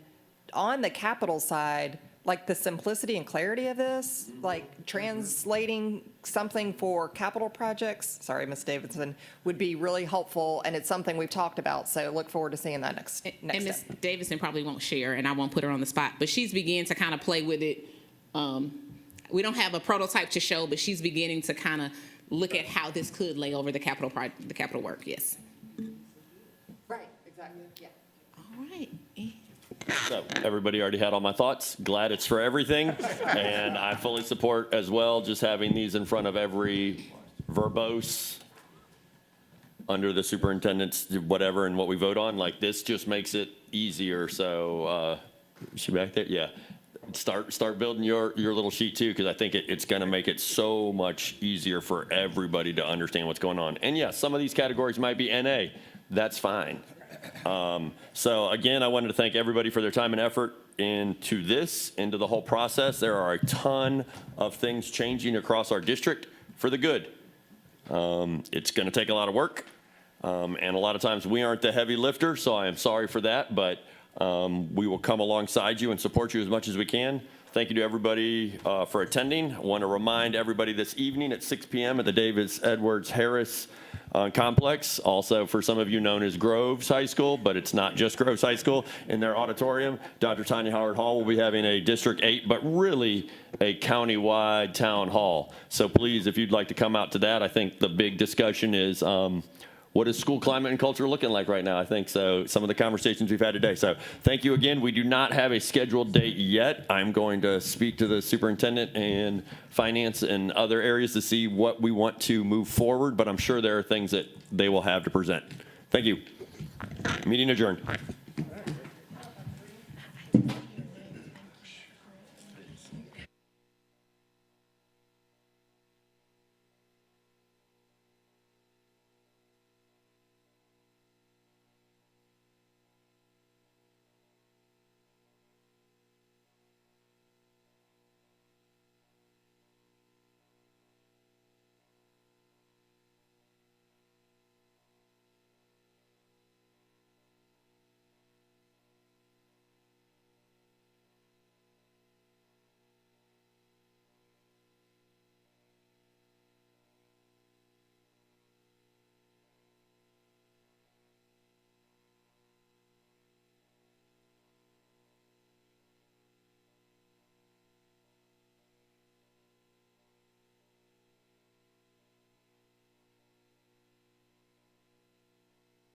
on the capital side, like the simplicity and clarity of this, like translating something for capital projects, sorry, Ms. Davidson, would be really helpful, and it's something we've talked about, so look forward to seeing that next And Ms. step. Davidson probably won't share, and I won't put her on the spot, but she's beginning to kind of play with it. We don't have a prototype to show, but she's beginning to kind of look at how this could lay over the capital work, yes. Right, exactly, yeah. All right. So everybody already had all my thoughts. Glad it's for everything. And I fully support as well just having these in front of every verbose under the superintendent's whatever and what we vote on. Like this just makes it easier. So is she back there? Yeah. Start building your little sheet too, because I think it's going to make it so much easier for everybody to understand what's going on. And yes, some of these categories might be NA. That's fine. So again, I wanted to thank everybody for their time and effort into the whole process. There are a ton of things changing across our district for the good. It's going to take a lot of work, and a lot of times we aren't the heavy lifter, so I am sorry for that, but we will come alongside you and support you as much as we can. Thank you to everybody for attending. I want to remind everybody this evening at 6 p.m. at the Davis Edwards Harris complex, also for some of you known as Groves High School, but it's not just Groves High School. In their auditorium, Dr. Tanya Howard Hall will be having a District 8, but really a countywide town hall. So please, if you'd like to come out to that, I think the big discussion is what is school climate and culture looking like right now? I think so. Some of the conversations we've had today. So thank you again. We do not have a scheduled date yet. I'm going to speak to the superintendent and finance and other areas to see what we want to move forward, but I'm sure there are things that they will have to present. Thank you. Meeting adjourned.